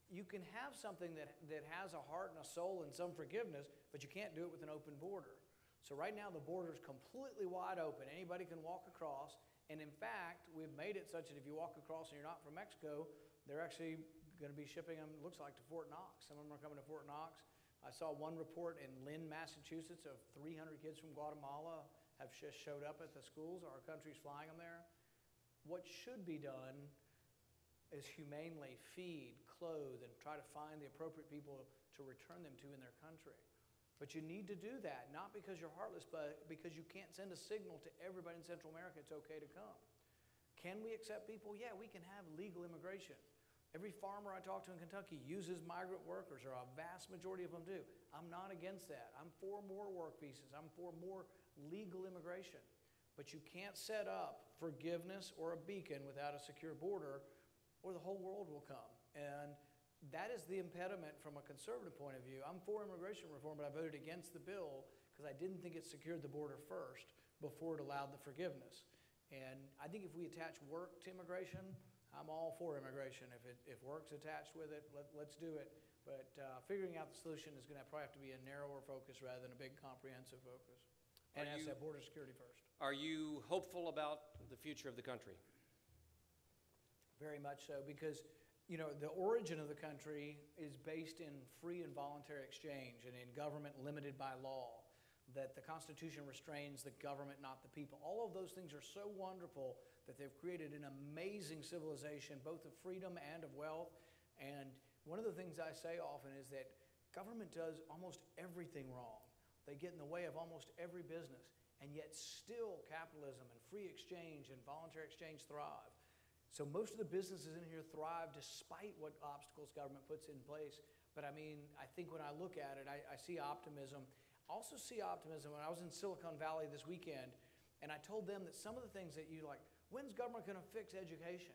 you can have something that has a heart and a soul and some forgiveness, but you can't do it with an open border. So right now the border is completely wide open. Anybody can walk across. And in fact, we've made it such that if you walk across and you're not from Mexico, they're actually going to be shipping them, looks like, to Fort Knox. Some of them are coming to Fort Knox. I saw one report in Lynn, Massachusetts, of 300 kids from Guatemala have just showed up at the schools. Our country's flying them there. What should be done is humanely feed, clothe, and try to find the appropriate people to return them to in their country. But you need to do that, not because you're heartless, but because you can't send a signal to everybody in Central America it's okay to come. Can we accept people? Yeah, we can have legal immigration. Every farmer I talk to in Kentucky uses migrant workers, or a vast majority of them do. I'm not against that. I'm for more work visas. I'm for more legal immigration. But you can't set up forgiveness or a beacon without a secure border, or the whole world will come. And that is the impediment from a conservative point of view. I'm for immigration reform, but I voted against the bill because I didn't think it secured the border first before it allowed the forgiveness. And I think if we attach work to immigration, I'm all for immigration. If work's attached with it, let's do it. But figuring out the solution is going to probably have to be a narrower focus rather than a big comprehensive focus. And as that border security first. Are you hopeful about the future of the country? Very much so, because you know, the origin of the country is based in free and voluntary exchange and in government limited by law, that the Constitution restrains the government, not the people. All of those things are so wonderful that they've created an amazing civilization, both of freedom and of wealth. And one of the things I say often is that government does almost everything wrong. They get in the way of almost every business, and yet still capitalism and free exchange and voluntary exchange thrive. So most of the businesses in here thrive despite what obstacles government puts in place. But I mean, I think when I look at it, I see optimism. Also see optimism. When I was in Silicon Valley this weekend, and I told them that some of the things that you like, when's government going to fix education?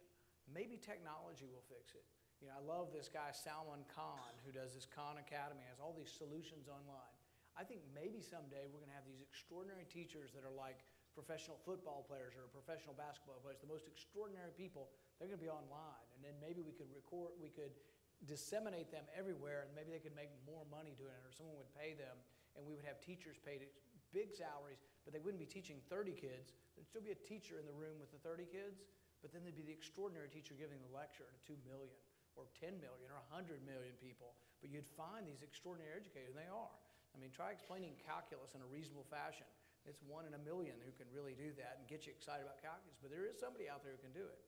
Maybe technology will fix it. You know, I love this guy, Salman Khan, who does this Khan Academy, has all these solutions online. I think maybe someday we're going to have these extraordinary teachers that are like professional football players or professional basketball players, the most extraordinary people, they're going to be online. And then maybe we could disseminate them everywhere, and maybe they could make more money doing it, or someone would pay them, and we would have teachers paid big salaries, but they wouldn't be teaching 30 kids. There'd still be a teacher in the room with the 30 kids, but then there'd be the extraordinary teacher giving the lecture to 2 million, or 10 million, or 100 million people. But you'd find these extraordinary educators, and they are. I mean, try explaining calculus in a reasonable fashion. It's 1 in a million who can really do that and get you excited about calculus, but there is somebody out there who can do it.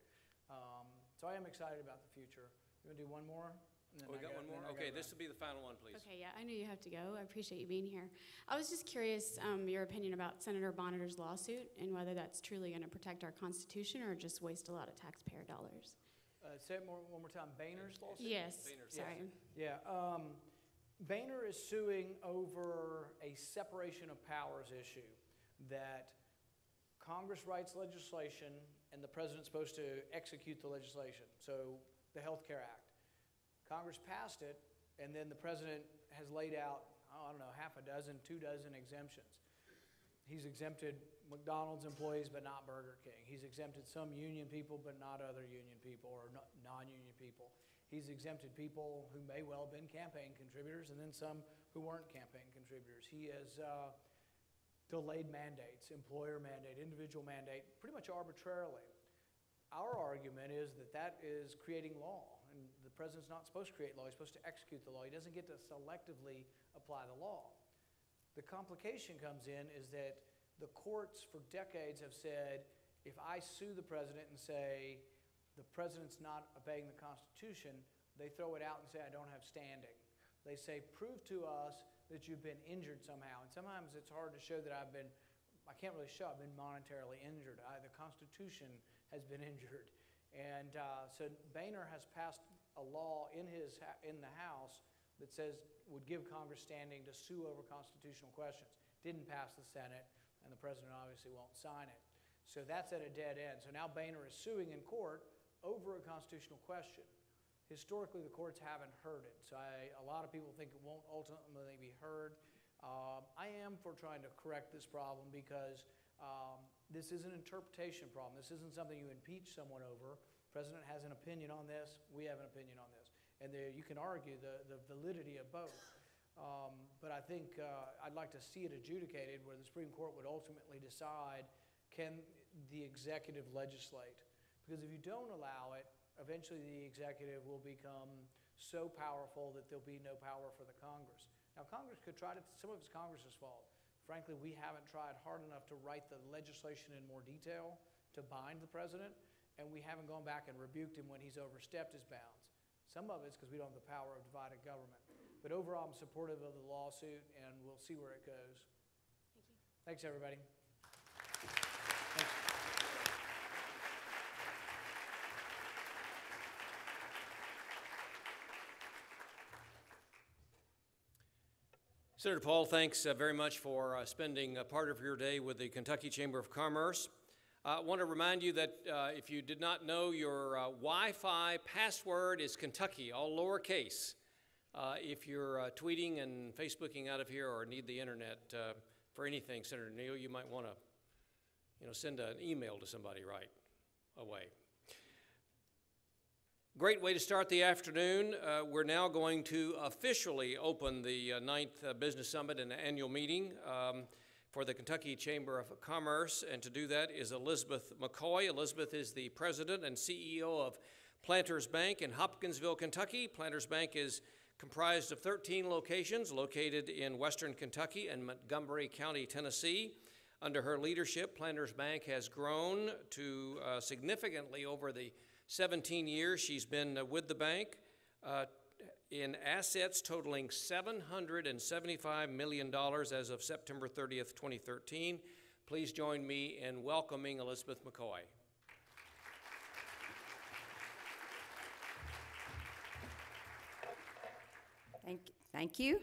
So I am excited about the future. You want to do one more? We got one more? Okay, this will be the final one, please. Okay, yeah, I know you have to go. I appreciate you being here. I was just curious your opinion about Senator Bonner's lawsuit and whether that's truly going to protect our Constitution or just waste a lot of taxpayer dollars. Say it one more time. Boehner's lawsuit? Yes, Boehner's. sorry. Yeah. Boehner is suing over a separation of powers issue that Congress writes legislation and the president's supposed to execute the legislation. So the Health Care Act. Congress passed it, and then the president has laid out, I don't know, 6, 2 dozen exemptions. He's exempted McDonald's employees, but not Burger King. He's exempted some union people, but not other union people or non-union people. He's exempted people who may well have been campaign contributors, and then some who weren't campaign contributors. He has delayed mandates, employer mandate, individual mandate, pretty much arbitrarily. Our argument is that that is creating law. And the president's not supposed to create law. He's supposed to execute the law. He doesn't get to selectively apply the law. The complication comes in is that the courts for decades have said, if I sue the president and say the president's not obeying the Constitution, they throw it out and say I don't have standing. They say, prove to us that you've been injured somehow. And sometimes it's hard to show that I can't really show I've been monetarily injured. The Constitution has been injured. And so Boehner has passed a law in the House that says would give Congress standing to sue over constitutional questions. Didn't pass the Senate, and the president obviously won't sign it. So that's at a dead end. So now Boehner is suing in court over a constitutional question. Historically, the courts haven't heard it. So a lot of people think it won't ultimately be heard. I am for trying to correct this problem because this is an interpretation problem. This isn't something you impeach someone over. The president has an opinion on this. We have an opinion on this. And you can argue the validity of both. But I think I'd like to see it adjudicated where the Supreme Court would ultimately decide, can the executive legislate? Because if you don't allow it, eventually the executive will become so powerful that there'll be no power for the Congress. Now, Congress could try to, some of it's Congress's fault. Frankly, we haven't tried hard enough to write the legislation in more detail to bind the president, and we haven't gone back and rebuked him when he's overstepped his bounds. Some of it's because we don't have the power of divided government. But overall, I'm supportive of the lawsuit, and we'll see where it goes. Thank you. Thanks, everybody. Senator Paul, thanks very much for spending part of your day with the Kentucky Chamber of Commerce. I want to remind you that if you did not know, your Wi-Fi password is Kentucky, all lowercase. If you're tweeting and Facebooking out of here or need the internet for anything, Senator Neal, you might want to, send an email to somebody right away. Great way to start the afternoon. We're now going to officially open the 9th Business Summit and Annual Meeting for the Kentucky Chamber of Commerce, and to do that is Elizabeth McCoy. Elizabeth is the president and CEO of Planters Bank in Hopkinsville, Kentucky. Planters Bank is comprised of 13 locations located in western Kentucky and Montgomery County, Tennessee. Under her leadership, Planters Bank has grown to significantly over the 17 years she's been with the bank, in assets totaling $775 million as of September 30th, 2013. Please join me in welcoming Elizabeth McCoy. Thank you.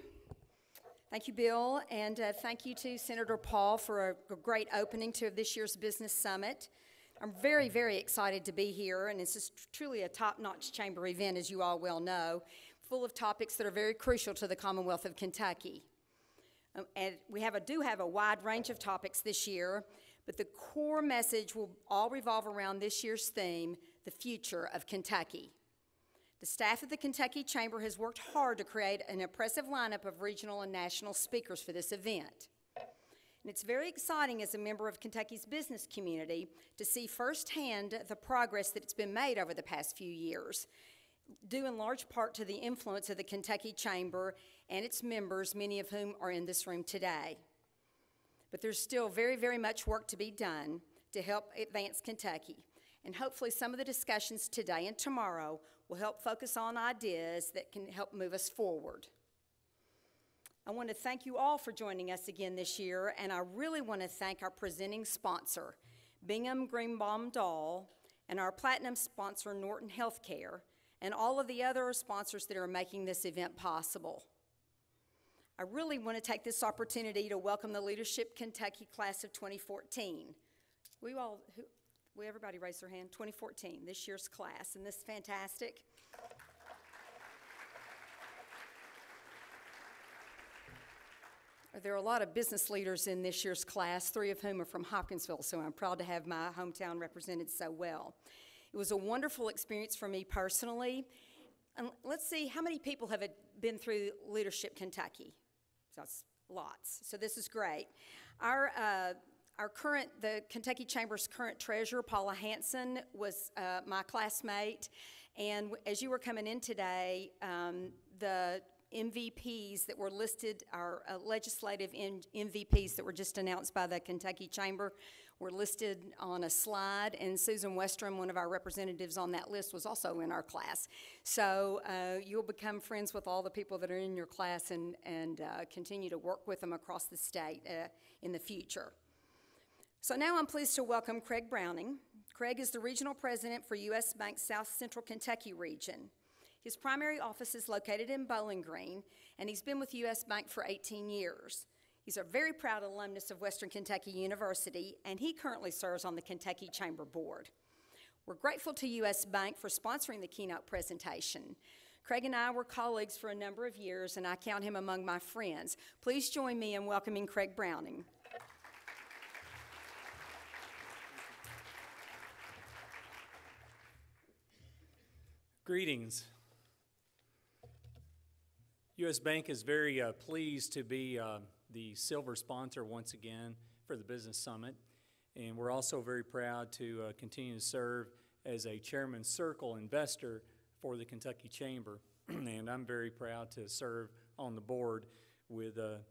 Thank you, Bill, and thank you to Senator Paul for a great opening to this year's Business Summit. I'm very, very excited to be here, and this is truly a top-notch chamber event, as you all well know, full of topics that are very crucial to the Commonwealth of Kentucky. And we do have a wide range of topics this year, but the core message will all revolve around this year's theme, the future of Kentucky. The staff of the Kentucky Chamber has worked hard to create an impressive lineup of regional and national speakers for this event. And it's very exciting as a member of Kentucky's business community to see firsthand the progress that's been made over the past few years, due in large part to the influence of the Kentucky Chamber and its members, many of whom are in this room today. But there's still very, very much work to be done to help advance Kentucky. And hopefully some of the discussions today and tomorrow will help focus on ideas that can help move us forward. I want to thank you all for joining us again this year, and I really want to thank our presenting sponsor, Bingham Greenbaum Dahl, and our platinum sponsor, Norton Healthcare, and all of the other sponsors that are making this event possible. I really want to take this opportunity to welcome the Leadership Kentucky Class of 2014. Will everybody raise their hand? 2014, this year's class. Isn't this fantastic? There are a lot of business leaders in this year's class, 3 of whom are from Hopkinsville, so I'm proud to have my hometown represented so well. It was a wonderful experience for me personally. And let's see, how many people have been through Leadership Kentucky? So that's lots. So this is great. The Kentucky Chamber's current treasurer, Paula Hanson, was my classmate. And as you were coming in today, the MVPs that were listed, our legislative MVPs that were just announced by the Kentucky Chamber, were listed on a slide, and Susan Westrom, one of our representatives on that list, was also in our class. So you'll become friends with all the people that are in your class and continue to work with them across the state in the future. So now I'm pleased to welcome Craig Browning. Craig is the regional president for U.S. Bank's South Central Kentucky region. His primary office is located in Bowling Green, and he's been with U.S. Bank for 18 years. He's a very proud alumnus of Western Kentucky University, and he currently serves on the Kentucky Chamber Board. We're grateful to U.S. Bank for sponsoring the keynote presentation. Craig and I were colleagues for a number of years, and I count him among my friends. Please join me in welcoming Craig Browning. Greetings. U.S. Bank is very pleased to be the silver sponsor once again for the Business Summit, and we're also very proud to continue to serve as a Chairman's Circle investor for the Kentucky Chamber, and I'm very proud to serve on the board with a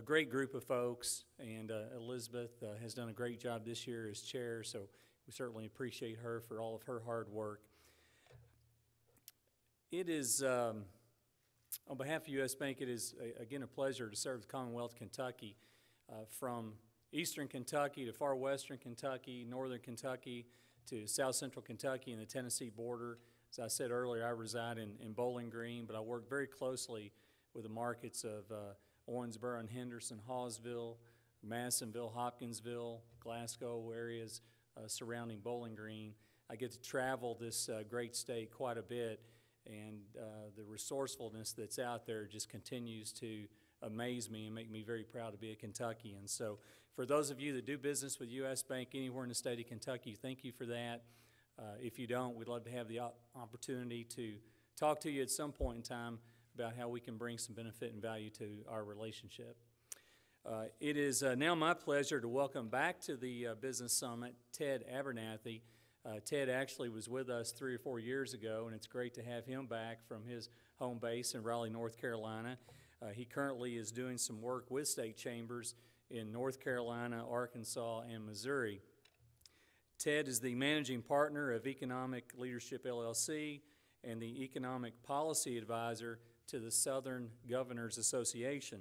great group of folks, and Elizabeth has done a great job this year as chair, so we certainly appreciate her for all of her hard work. It is, on behalf of U.S. Bank, it is, again, a pleasure to serve the Commonwealth of Kentucky, from eastern Kentucky to far western Kentucky, northern Kentucky to south central Kentucky and the Tennessee border. As I said earlier, I reside in Bowling Green, but I work very closely with the markets of Owensboro and Henderson, Hawesville, Madisonville, Hopkinsville, Glasgow areas surrounding Bowling Green. I get to travel this great state quite a bit, and the resourcefulness that's out there just continues to amaze me and make me very proud to be a Kentuckian. So for those of you that do business with U.S. Bank anywhere in the state of Kentucky, thank you for that. If you don't, we'd love to have the opportunity to talk to you at some point in time about how we can bring some benefit and value to our relationship. It is now my pleasure to welcome back to the Business Summit Ted Abernathy. Ted actually was with us 3 or 4 years ago, and it's great to have him back from his home base in Raleigh, North Carolina. He currently is doing some work with state chambers in North Carolina, Arkansas, and Missouri. Ted is the managing partner of Economic Leadership LLC and the economic policy advisor to the Southern Governors Association.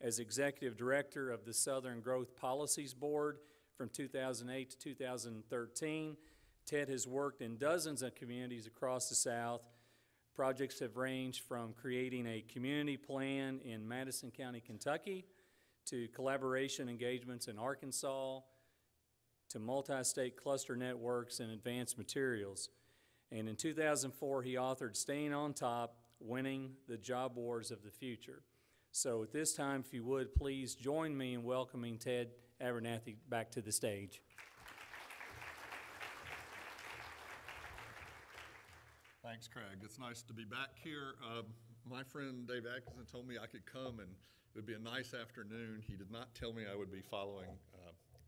As executive director of the Southern Growth Policies Board from 2008 to 2013, Ted has worked in dozens of communities across the South, Projects have ranged from creating a community plan in Madison County, Kentucky, to collaboration engagements in Arkansas, to multi-state cluster networks and advanced materials. And in 2004, he authored Staying on Top, Winning the Job Wars of the Future. So at this time, if you would, please join me in welcoming Ted Abernathy back to the stage. Thanks, Craig. It's nice to be back here. My friend Dave Atkinson told me I could come and it would be a nice afternoon. He did not tell me I would be following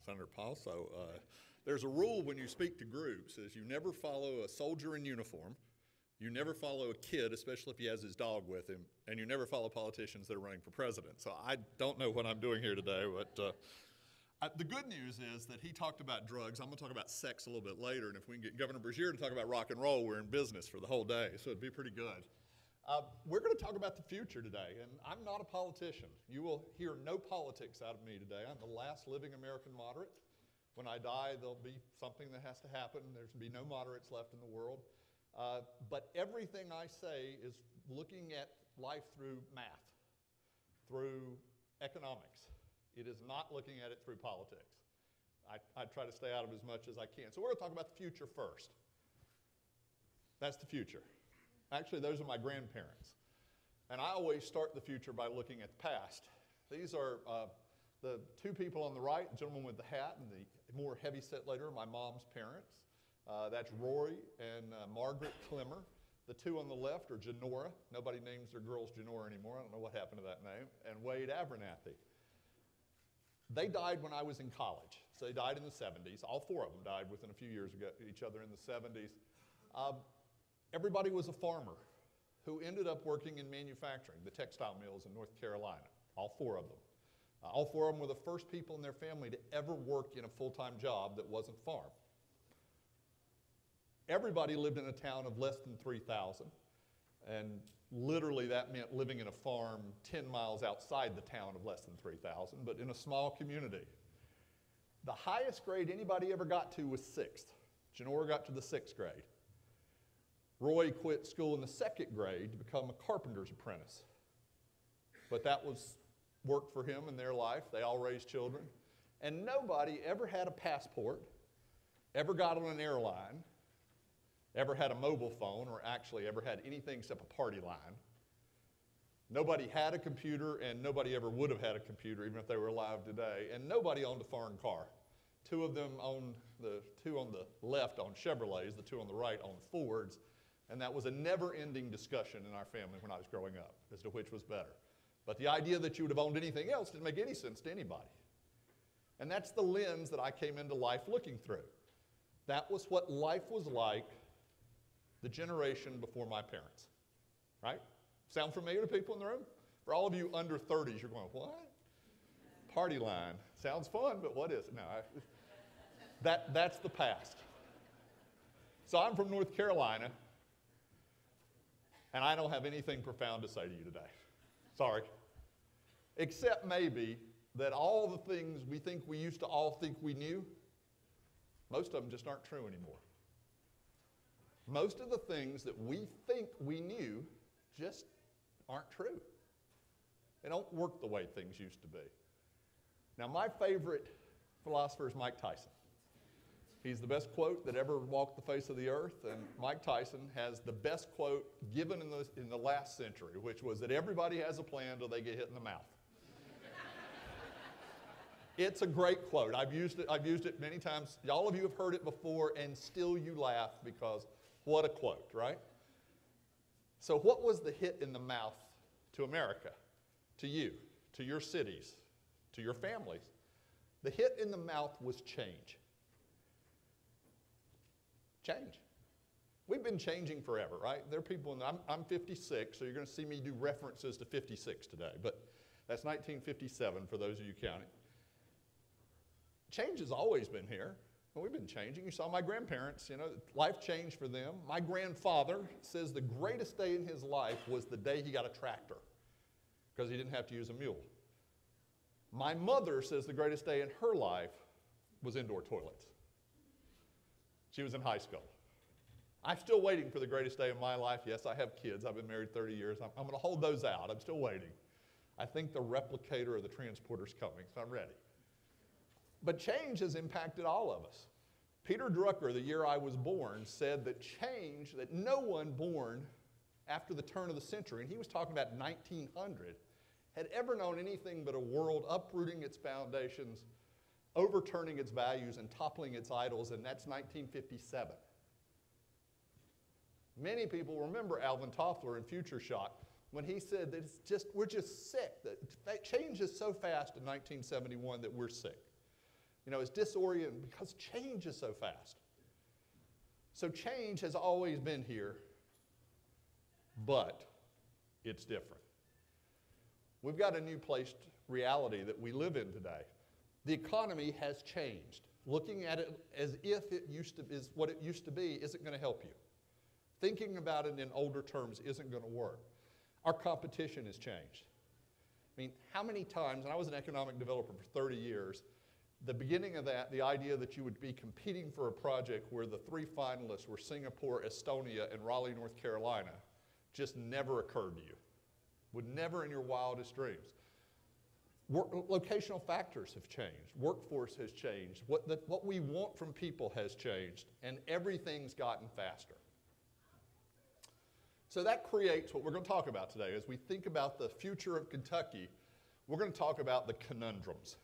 Senator Paul. So there's a rule when you speak to groups is you never follow a soldier in uniform, you never follow a kid, especially if he has his dog with him, and you never follow politicians that are running for president. So I don't know what I'm doing here today, but the good news is that he talked about drugs. I'm going to talk about sex a little bit later, and if we can get Governor Brazier to talk about rock and roll, we're in business for the whole day, so it'd be pretty good. We're going to talk about the future today, and I'm not a politician. You will hear no politics out of me today. I'm the last living American moderate. When I die, there'll be something that has to happen. There's going to be no moderates left in the world. But everything I say is looking at life through math, through economics. It is not looking at it through politics. I try to stay out of it as much as I can. So we're going to talk about the future first. That's the future. Actually, those are my grandparents. And I always start the future by looking at the past. These are the two people on the right, the gentleman with the hat and the more heavy-set later, my mom's parents. That's Rory and Margaret Clemmer. The two on the left are Janora. Nobody names their girls Janora anymore. I don't know what happened to that name. And Wade Abernathy. They died when I was in college. So they died in the 70s. All four of them died within a few years of each other in the 70s. Everybody was a farmer who ended up working in manufacturing, the textile mills in North Carolina, all four of them. All four of them were the first people in their family to ever work in a full-time job that wasn't farm. Everybody lived in a town of less than 3,000, and literally that meant living in a farm 10 miles outside the town of less than 3,000, but in a small community. The highest grade anybody ever got to was 6th. Janora got to the 6th grade. Roy quit school in the 2nd grade to become a carpenter's apprentice. But that was work for him in their life. They all raised children. And nobody ever had a passport, ever got on an airline, ever had a mobile phone, or actually ever had anything except a party line. Nobody had a computer, and nobody ever would have had a computer, even if they were alive today. And nobody owned a foreign car. Two of them owned, the two on the left owned Chevrolets, the two on the right owned Fords. And that was a never-ending discussion in our family when I was growing up as to which was better. But the idea that you would have owned anything else didn't make any sense to anybody. And that's the lens that I came into life looking through. That was what life was like the generation before my parents, right? Sound familiar to people in the room? For all of you under 30s, you're going, what? Party line. Sounds fun, but what is it? No, that's the past. So I'm from North Carolina, and I don't have anything profound to say to you today. Sorry. Except maybe that all the things we think we used to all think we knew, most of them just aren't true anymore. Most of the things that we think we knew just aren't true. They don't work the way things used to be. Now, my favorite philosopher is Mike Tyson. He's the best quote that ever walked the face of the earth, and Mike Tyson has the best quote given in the last century, which was that everybody has a plan until they get hit in the mouth. It's a great quote. I've used it many times. All of you have heard it before, and still you laugh because what a quote, right? So what was the hit in the mouth to America, to you, to your cities, to your families? The hit in the mouth was change. Change. We've been changing forever, right? There are people, I'm 56, so you're going to see me do references to 56 today, but that's 1957 for those of you counting. Change has always been here. Well, we've been changing. You saw my grandparents, life changed for them. My grandfather says the greatest day in his life was the day he got a tractor because he didn't have to use a mule. My mother says the greatest day in her life was indoor toilets. She was in high school. I'm still waiting for the greatest day of my life. Yes, I have kids. I've been married 30 years. I'm going to hold those out. I'm still waiting. I think the replicator or the transporter's coming, so I'm ready. But change has impacted all of us. Peter Drucker, the year I was born, said that change, that no one born after the turn of the century, and he was talking about 1900, had ever known anything but a world uprooting its foundations, overturning its values, and toppling its idols, and that's 1957. Many people remember Alvin Toffler in Future Shock when he said that we're just sick, that change is so fast in 1971 that we're sick. You know, it's disorienting because change is so fast. So change has always been here, but it's different. We've got a new placed reality that we live in today. The economy has changed. Looking at it as if it is what it used to be isn't going to help you. Thinking about it in older terms isn't going to work. Our competition has changed. I mean, how many times, and I was an economic developer for 30 years, the beginning of that, the idea that you would be competing for a project where the three finalists were Singapore, Estonia, and Raleigh, North Carolina, just never occurred to you. Would never in your wildest dreams. Locational factors have changed. Workforce has changed. What we want from people has changed, and everything's gotten faster. So that creates what we're going to talk about today. As we think about the future of Kentucky, we're going to talk about the conundrums.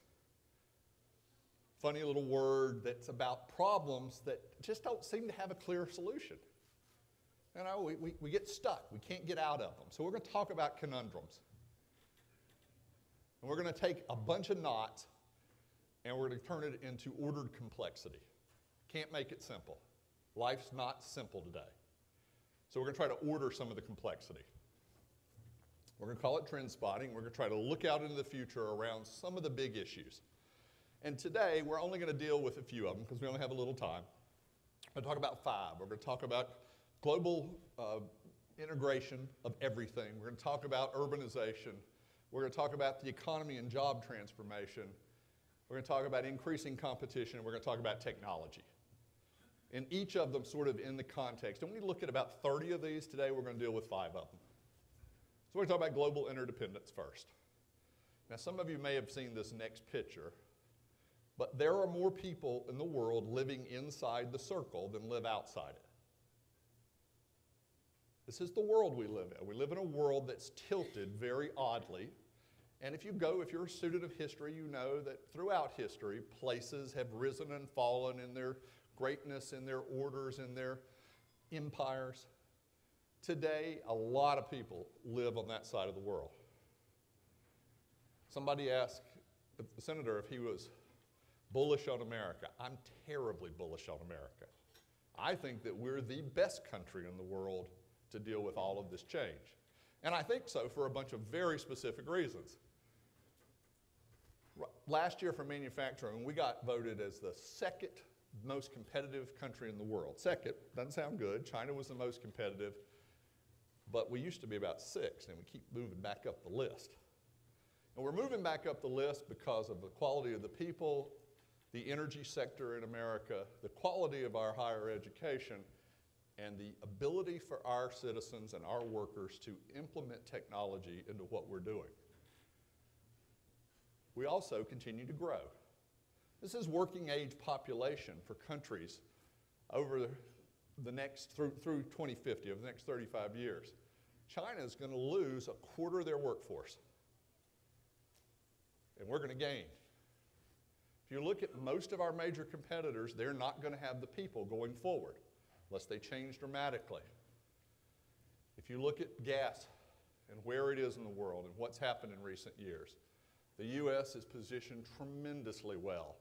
Funny little word that's about problems that just don't seem to have a clear solution. You know, we get stuck. We can't get out of them. So we're going to talk about conundrums. And we're going to take a bunch of knots and we're going to turn it into ordered complexity. Can't make it simple. Life's not simple today. So we're going to try to order some of the complexity. We're going to call it trend spotting. We're going to try to look out into the future around some of the big issues. And today, we're only going to deal with a few of them because we only have a little time. We're going to talk about 5. We're going to talk about global integration of everything. We're going to talk about urbanization. We're going to talk about the economy and job transformation. We're going to talk about increasing competition. And we're going to talk about technology. And each of them sort of in the context. And we look at about 30 of these. Today, we're going to deal with 5 of them. So we're going to talk about global interdependence first. Now, some of you may have seen this next picture. But there are more people in the world living inside the circle than live outside it. This is the world we live in. We live in a world that's tilted very oddly. And if you're a student of history, you know that throughout history, places have risen and fallen in their greatness, in their orders, in their empires. Today, a lot of people live on that side of the world. Somebody asked the senator if he was bullish on America. I'm terribly bullish on America. I think that we're the best country in the world to deal with all of this change. And I think so for a bunch of very specific reasons. Last year for manufacturing, we got voted as the second most competitive country in the world. Second, doesn't sound good. China was the most competitive, but we used to be about 6, and we keep moving back up the list. And we're moving back up the list because of the quality of the people, the energy sector in America, the quality of our higher education, and the ability for our citizens and our workers to implement technology into what we're doing. We also continue to grow. This is working age population for countries over the next, through 2050, over the next 35 years. China is going to lose a quarter of their workforce, and we're going to gain. If you look at most of our major competitors, they're not going to have the people going forward unless they change dramatically. If you look at gas and where it is in the world and what's happened in recent years, the U.S. is positioned tremendously well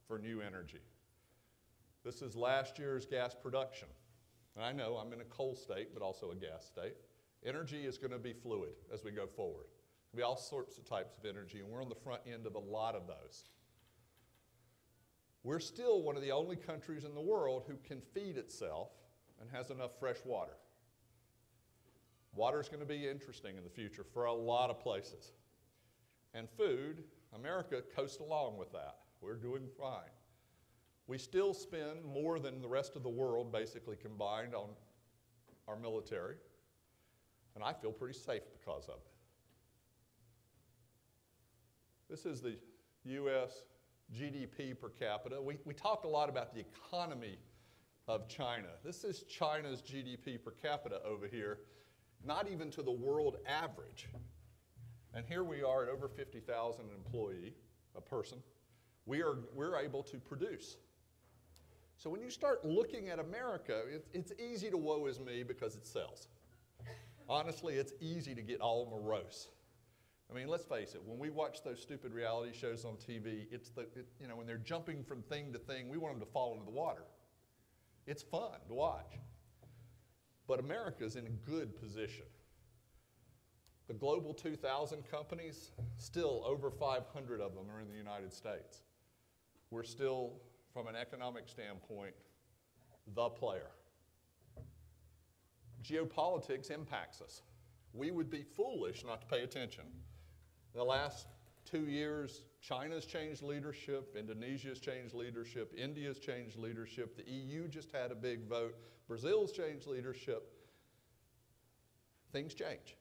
for new energy. This is last year's gas production. And I know I'm in a coal state, but also a gas state. Energy is going to be fluid as we go forward. There'll be all sorts of types of energy, and we're on the front end of a lot of those. We're still one of the only countries in the world who can feed itself and has enough fresh water. Water is going to be interesting in the future for a lot of places. And food, America coasts along with that. We're doing fine. We still spend more than the rest of the world basically combined on our military, and I feel pretty safe because of it. This is the U.S. GDP per capita. We talk a lot about the economy of China. This is China's GDP per capita over here, not even to the world average. And here we are at over 50,000 employee, a person. We're able to produce. So when you start looking at America, it's easy to woe is me because it sells. Honestly, it's easy to get all morose. I mean, let's face it, when we watch those stupid reality shows on TV, when they're jumping from thing to thing, we want them to fall into the water. It's fun to watch. But America's in a good position. The Global 2000 companies, still over 500 of them are in the United States. We're still, from an economic standpoint, the player. Geopolitics impacts us. We would be foolish not to pay attention. In the last 2 years, China's changed leadership, Indonesia's changed leadership, India's changed leadership, the EU just had a big vote, Brazil's changed leadership. Things change.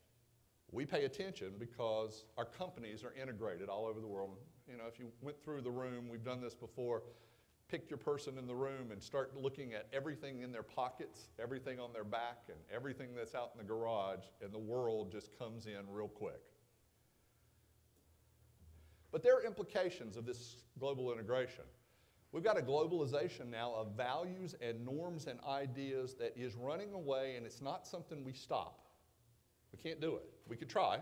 We pay attention because our companies are integrated all over the world. You know, if you went through the room, we've done this before, pick your person in the room and start looking at everything in their pockets, everything on their back, and everything that's out in the garage, and the world just comes in real quick. But there are implications of this global integration. We've got a globalization now of values and norms and ideas that is running away, and it's not something we stop. We can't do it. We could try,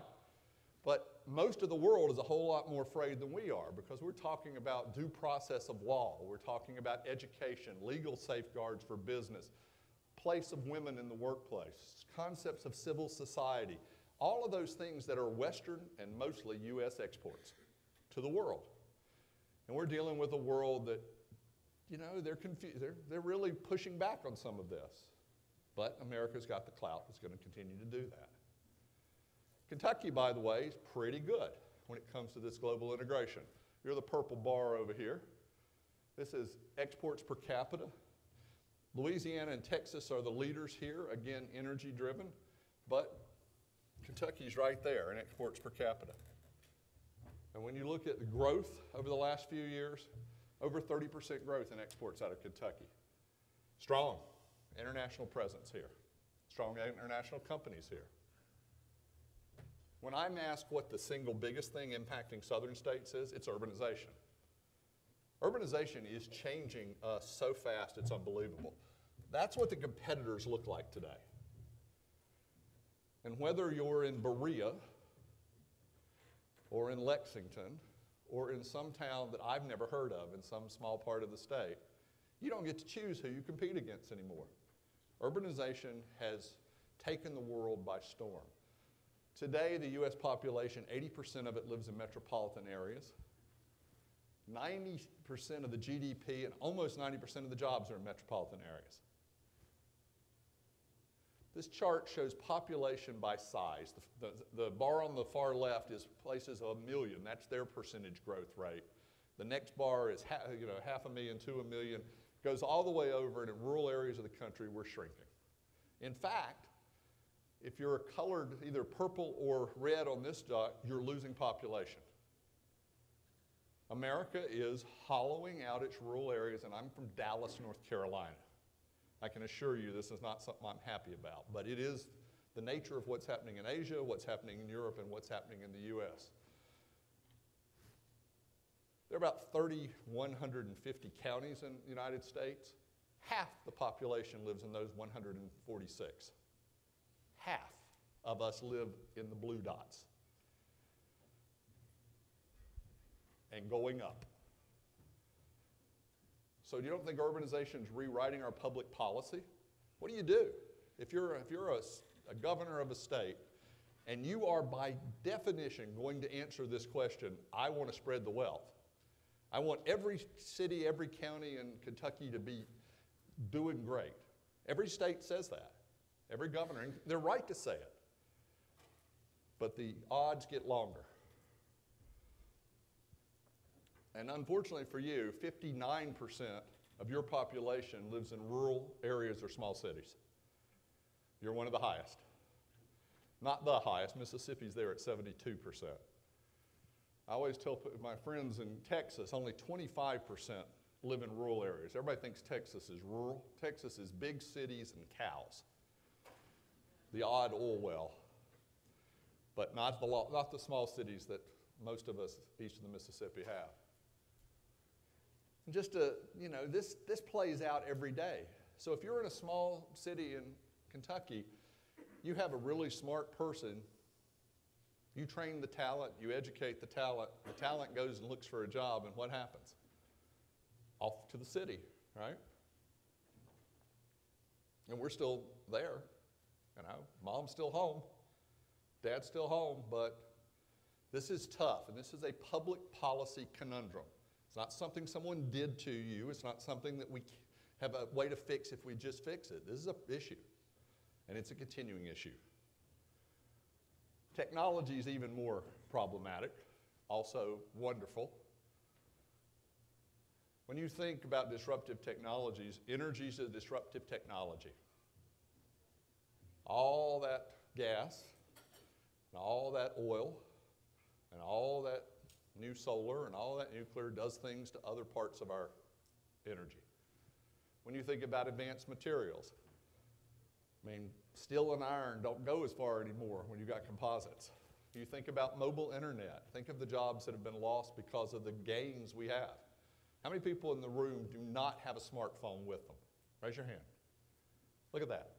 but most of the world is a whole lot more afraid than we are because we're talking about due process of law. We're talking about education, legal safeguards for business, place of women in the workplace, concepts of civil society, all of those things that are Western and mostly U.S. exports to the world. And we're dealing with a world that, you know, they're really pushing back on some of this. But America's got the clout that's going to continue to do that. Kentucky, by the way, is pretty good when it comes to this global integration. You're the purple bar over here. This is exports per capita. Louisiana and Texas are the leaders here, again, energy driven, but Kentucky's right there in exports per capita. And when you look at the growth over the last few years, over 30% growth in exports out of Kentucky. Strong international presence here. Strong international companies here. When I'm asked what the single biggest thing impacting southern states is, it's urbanization. Urbanization is changing us so fast, it's unbelievable. That's what the competitors look like today. And whether you're in Berea, or in Lexington, or in some town that I've never heard of in some small part of the state, you don't get to choose who you compete against anymore. Urbanization has taken the world by storm. Today, the U.S. population, 80% of it lives in metropolitan areas. 90% of the GDP and almost 90% of the jobs are in metropolitan areas. This chart shows population by size. The bar on the far left is places of 1 million. That's their percentage growth rate. The next bar is 500,000 to 1 million. Goes all the way over, and in rural areas of the country, we're shrinking. In fact, if you're colored either purple or red on this dot, you're losing population. America is hollowing out its rural areas, and I'm from Dallas, North Carolina. I can assure you this is not something I'm happy about, but it is the nature of what's happening in Asia, what's happening in Europe, and what's happening in the U.S. There are about 3,150 counties in the United States. Half the population lives in those 146. Half of us live in the blue dots. And going up. So you don't think urbanization is rewriting our public policy? What do? If you're a governor of a state, and you are by definition going to answer this question, I want to spread the wealth. I want every city, every county in Kentucky to be doing great. Every state says that. Every governor, and they're right to say it. But the odds get longer. And unfortunately for you, 59% of your population lives in rural areas or small cities. You're one of the highest. Not the highest. Mississippi's there at 72%. I always tell my friends in Texas, only 25% live in rural areas. Everybody thinks Texas is rural. Texas is big cities and cows. The odd oil well, but not the small cities that most of us east of the Mississippi have. And just to, this plays out every day. So if you're in a small city in Kentucky, you have a really smart person. You train the talent, you educate the talent goes and looks for a job, and what happens? Off to the city, right? And we're still there, Mom's still home, Dad's still home, but this is tough, and this is a public policy conundrum. It's not something someone did to you. It's not something that we have a way to fix if we just fix it. This is an issue, and it's a continuing issue. Technology is even more problematic, also wonderful. When you think about disruptive technologies, energy is a disruptive technology. All that gas, and all that oil, and all that new solar, and all that nuclear does things to other parts of our energy. When you think about advanced materials, steel and iron don't go as far anymore when you've got composites. You think about mobile internet. Think of the jobs that have been lost because of the gains we have. How many people in the room do not have a smartphone with them? Raise your hand. Look at that.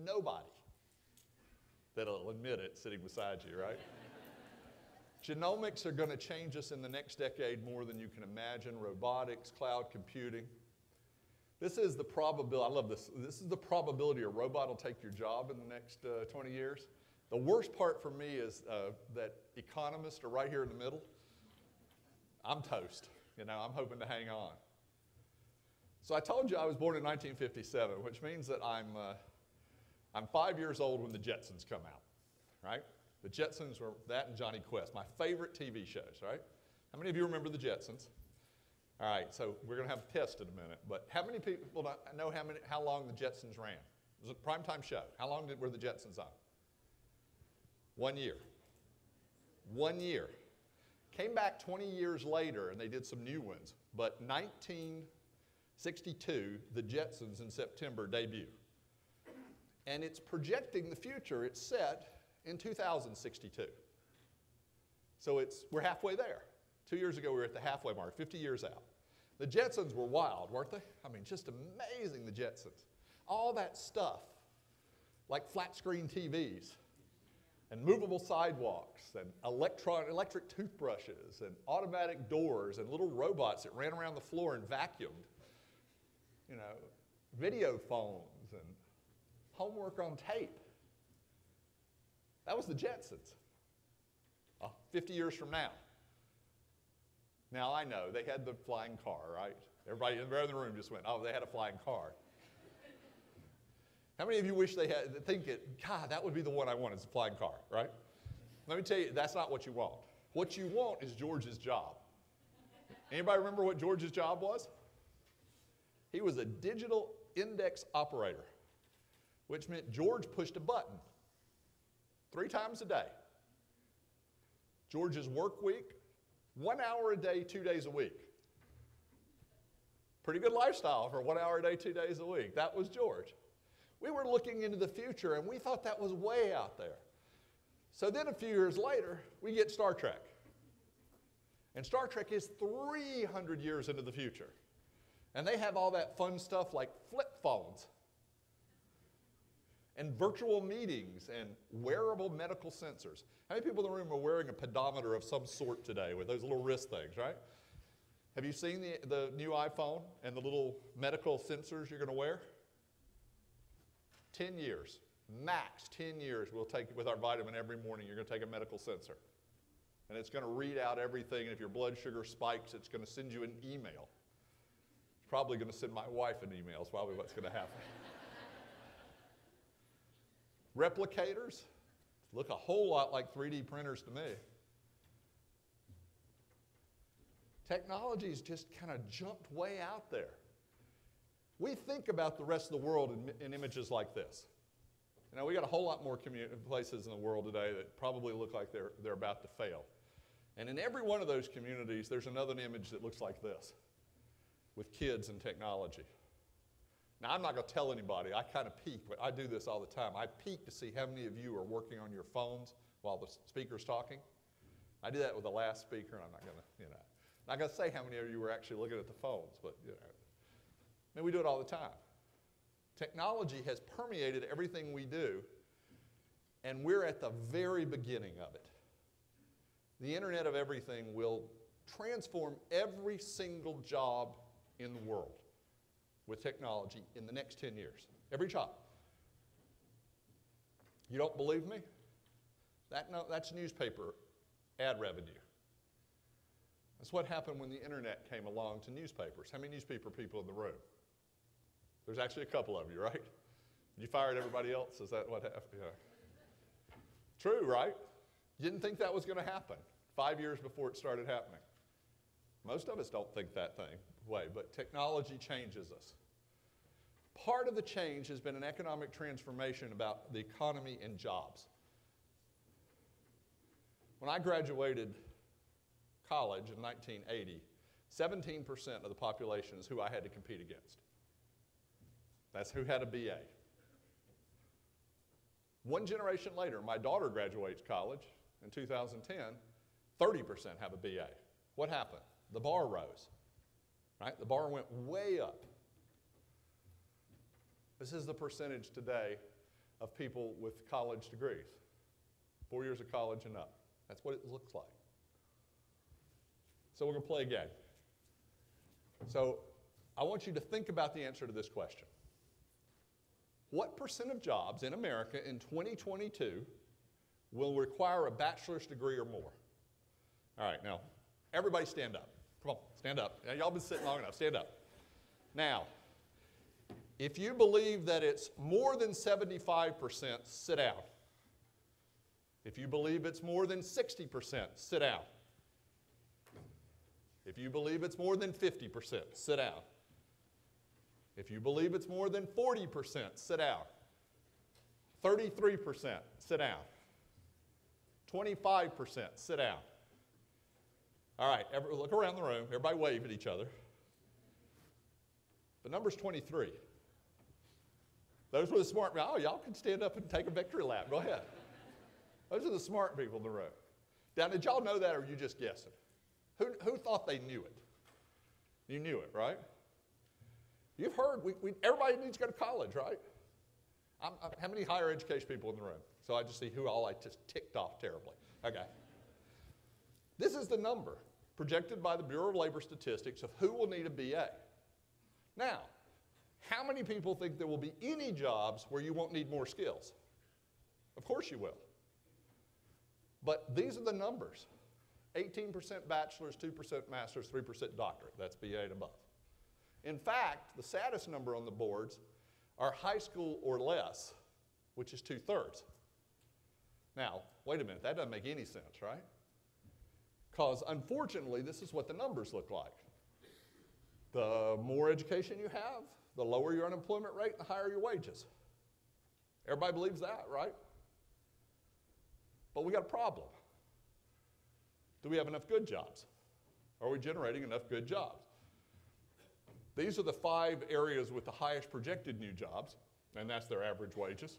Nobody that'll admit it sitting beside you, right? Genomics are going to change us in the next decade more than you can imagine. Robotics, cloud computing. This is the probability, I love this. This is the probability a robot will take your job in the next 20 years. The worst part for me is that economists are right here in the middle. I'm toast. I'm hoping to hang on. So I told you I was born in 1957, which means that I'm 5 years old when the Jetsons come out, right? The Jetsons were that and Johnny Quest, my favorite TV shows, right? How many of you remember the Jetsons? All right, so we're going to have a test in a minute, but how many people know how long the Jetsons ran? It was a primetime show. How long were the Jetsons on? 1 year. 1 year. Came back 20 years later, and they did some new ones, but 1962, the Jetsons in September debut. And it's projecting the future. It's set in 2062. So we're halfway there. 2 years ago, we were at the halfway mark, 50 years out. The Jetsons were wild, weren't they? Just amazing, the Jetsons. All that stuff, like flat screen TVs, and movable sidewalks, and electric toothbrushes, and automatic doors, and little robots that ran around the floor and vacuumed, video phones, and homework on tape. That was the Jetsons. 50 years from now. Now I know, they had the flying car, right? Everybody in the room just went, oh, they had a flying car. How many of you wish they had, God, that would be the one I want, is a flying car, right? Let me tell you, that's not what you want. What you want is George's job. Anybody remember what George's job was? He was a digital index operator, which meant George pushed a button 3 times a day. George's work week, 1 hour a day, 2 days a week. Pretty good lifestyle for 1 hour a day, 2 days a week. That was George. We were looking into the future, and we thought that was way out there. So then a few years later, we get Star Trek. And Star Trek is 300 years into the future. And they have all that fun stuff like flip phones, and virtual meetings, and wearable medical sensors. How many people in the room are wearing a pedometer of some sort today with those little wrist things, right? Have you seen the new iPhone and the little medical sensors you're going to wear? 10 years, max 10 years we'll take with our vitamin every morning. You're going to take a medical sensor. And it's going to read out everything, and if your blood sugar spikes, it's going to send you an email. It's probably going to send my wife an email, is probably what's going to happen. Replicators look a whole lot like 3D printers to me. Technology's just kind of jumped way out there. We think about the rest of the world in images like this. Now, we got a whole lot more places in the world today that probably look like they're about to fail. And in every one of those communities, there's another image that looks like this, with kids and technology. Now, I'm not going to tell anybody. I kind of peek, but I do this all the time. I peek to see how many of you are working on your phones while the speaker's talking. I did that with the last speaker, and I'm not going to, not going to say how many of you were actually looking at the phones, but, I mean, we do it all the time. Technology has permeated everything we do, and we're at the very beginning of it. The Internet of Everything will transform every single job in the world with technology in the next 10 years. Every job. You don't believe me? That's newspaper ad revenue. That's what happened when the Internet came along to newspapers. How many newspaper people in the room? There's actually a couple of you, right? You fired everybody else? Is that what happened? Yeah. True, right? You didn't think that was going to happen 5 years before it started happening. Most of us don't think that way, but technology changes us. Part of the change has been an economic transformation about the economy and jobs. When I graduated college in 1980, 17% of the population is who I had to compete against. That's who had a BA. One generation later, my daughter graduates college in 2010, 30% have a BA. What happened? The bar rose, right? The bar went way up. This is the percentage today of people with college degrees, 4 years of college and up. That's what it looks like. So we're going to play a game. So I want you to think about the answer to this question. What percent of jobs in America in 2022 will require a bachelor's degree or more? All right, now, everybody stand up. Come on, stand up. Now, y'all been sitting long enough. Stand up. Now, if you believe that it's more than 75%, sit down. If you believe it's more than 60%, sit down. If you believe it's more than 50%, sit down. If you believe it's more than 40%, sit down. 33%, sit down. 25%, sit down. All right, look around the room. Everybody wave at each other. The number's 23. Those were the smart people. Oh, y'all can stand up and take a victory lap. Go ahead. Those are the smart people in the room. Now, did y'all know that, or are you just guessing? Who thought they knew it? You knew it, right? You've heard, everybody needs to go to college, right? How many higher education people in the room? So I just see who all I just ticked off terribly. Okay. This is the number projected by the Bureau of Labor Statistics of who will need a BA. Now, how many people think there will be any jobs where you won't need more skills? Of course you will. But these are the numbers. 18% bachelor's, 2% master's, 3% doctorate. That's BA and above. In fact, the saddest number on the boards are high school or less, which is 2/3. Now, wait a minute, that doesn't make any sense, right? Because unfortunately, this is what the numbers look like. The more education you have, the lower your unemployment rate, the higher your wages. Everybody believes that, right? But we got a problem. Do we have enough good jobs? Are we generating enough good jobs? These are the 5 areas with the highest projected new jobs, and that's their average wages.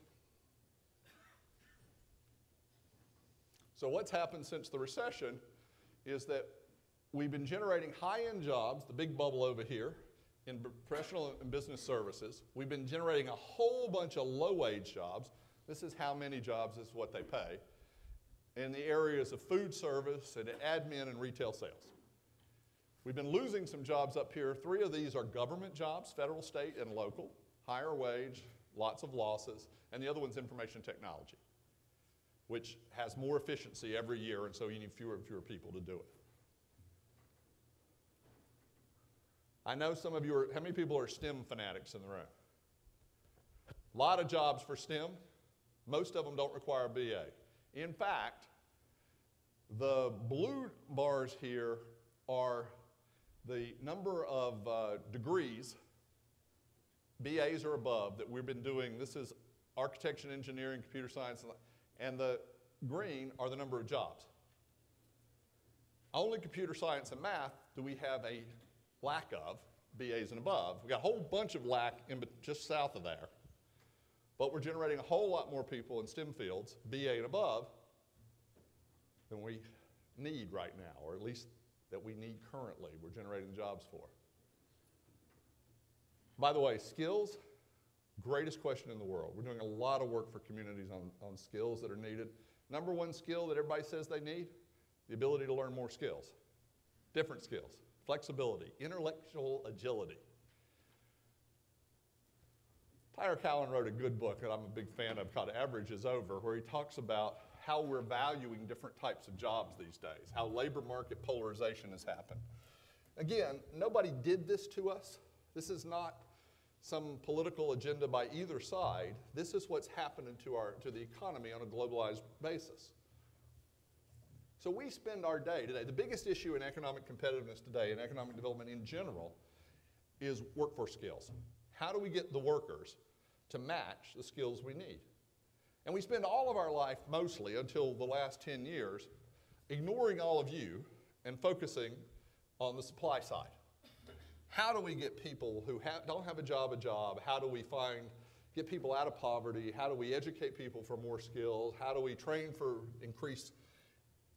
So what's happened since the recession is that we've been generating high-end jobs, the big bubble over here, in professional and business services. We've been generating a whole bunch of low-wage jobs. This is how many jobs, this is what they pay, in the areas of food service and admin and retail sales. We've been losing some jobs up here. 3 of these are government jobs, federal, state, and local, higher wage, lots of losses, and the other one's information technology, which has more efficiency every year, and so you need fewer and fewer people to do it. I know some of you how many people are STEM fanatics in the room? A lot of jobs for STEM. Most of them don't require a BA. In fact, the blue bars here are the number of degrees, BAs or above, that we've been doing. This is architecture and engineering, computer science, and the green are the number of jobs. Only computer science and math do we have a lack of, BAs and above. We got a whole bunch of lack just south of there. But we're generating a whole lot more people in STEM fields, BA and above, than we need right now, or at least that we need currently, we're generating the jobs for. By the way, skills, greatest question in the world. We're doing a lot of work for communities on skills that are needed. Number one skill that everybody says they need, the ability to learn more skills. Different skills, flexibility, intellectual agility. Tyler Cowen wrote a good book that I'm a big fan of called Average is Over, where he talks about how we're valuing different types of jobs these days, how labor market polarization has happened. Again, nobody did this to us. This is not some political agenda by either side. This is what's happening to the economy on a globalized basis. So we spend our day today, the biggest issue in economic competitiveness today and economic development in general is workforce skills. How do we get the workers to match the skills we need? And we spend all of our life, mostly until the last 10 years, ignoring all of you and focusing on the supply side. How do we get people who don't have a job? How do we get people out of poverty? How do we educate people for more skills? How do we train for increased?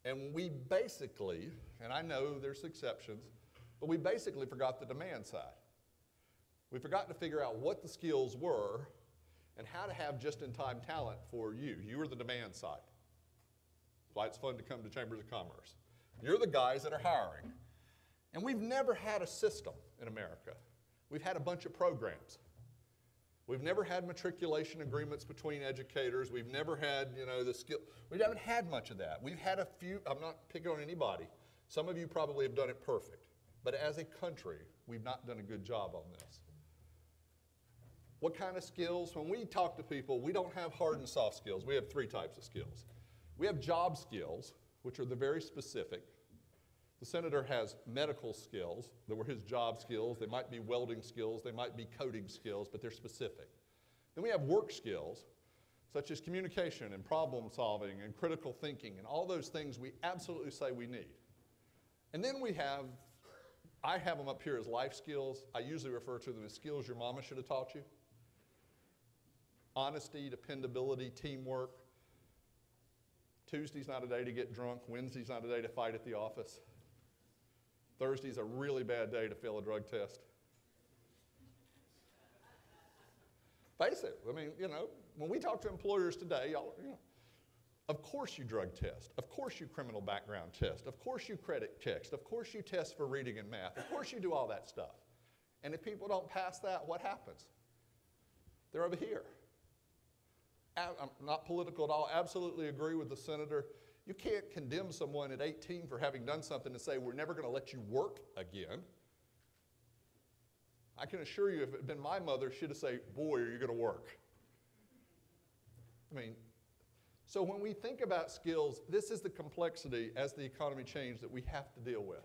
And we basically, and I know there's exceptions, but we basically forgot the demand side. We forgot to figure out what the skills were and how to have just-in-time talent for you. You are the demand side. That's why it's fun to come to Chambers of Commerce. You're the guys that are hiring. And we've never had a system in America. We've had a bunch of programs. We've never had matriculation agreements between educators. We've never had, the skill. We haven't had much of that. We've had a few, I'm not picking on anybody. Some of you probably have done it perfect. But as a country, we've not done a good job on this. What kind of skills? When we talk to people, we don't have hard and soft skills. We have three types of skills. We have job skills, which are the very specific. The senator has medical skills that were his job skills. They might be welding skills. They might be coding skills, but they're specific. Then we have work skills, such as communication and problem solving and critical thinking and all those things we absolutely say we need. And then I have them up here as life skills. I usually refer to them as skills your mama should have taught you. Honesty, dependability, teamwork. Tuesday's not a day to get drunk. Wednesday's not a day to fight at the office. Thursday's a really bad day to fail a drug test. Face it. I mean, when we talk to employers today, of course you drug test. Of course you criminal background test. Of course you credit test. Of course you test for reading and math. Of course you do all that stuff. And if people don't pass that, what happens? They're over here. I'm not political at all. Absolutely agree with the senator. You can't condemn someone at 18 for having done something and say, we're never going to let you work again. I can assure you, if it had been my mother, she'd have said, boy, are you going to work. So when we think about skills, this is the complexity as the economy changed that we have to deal with.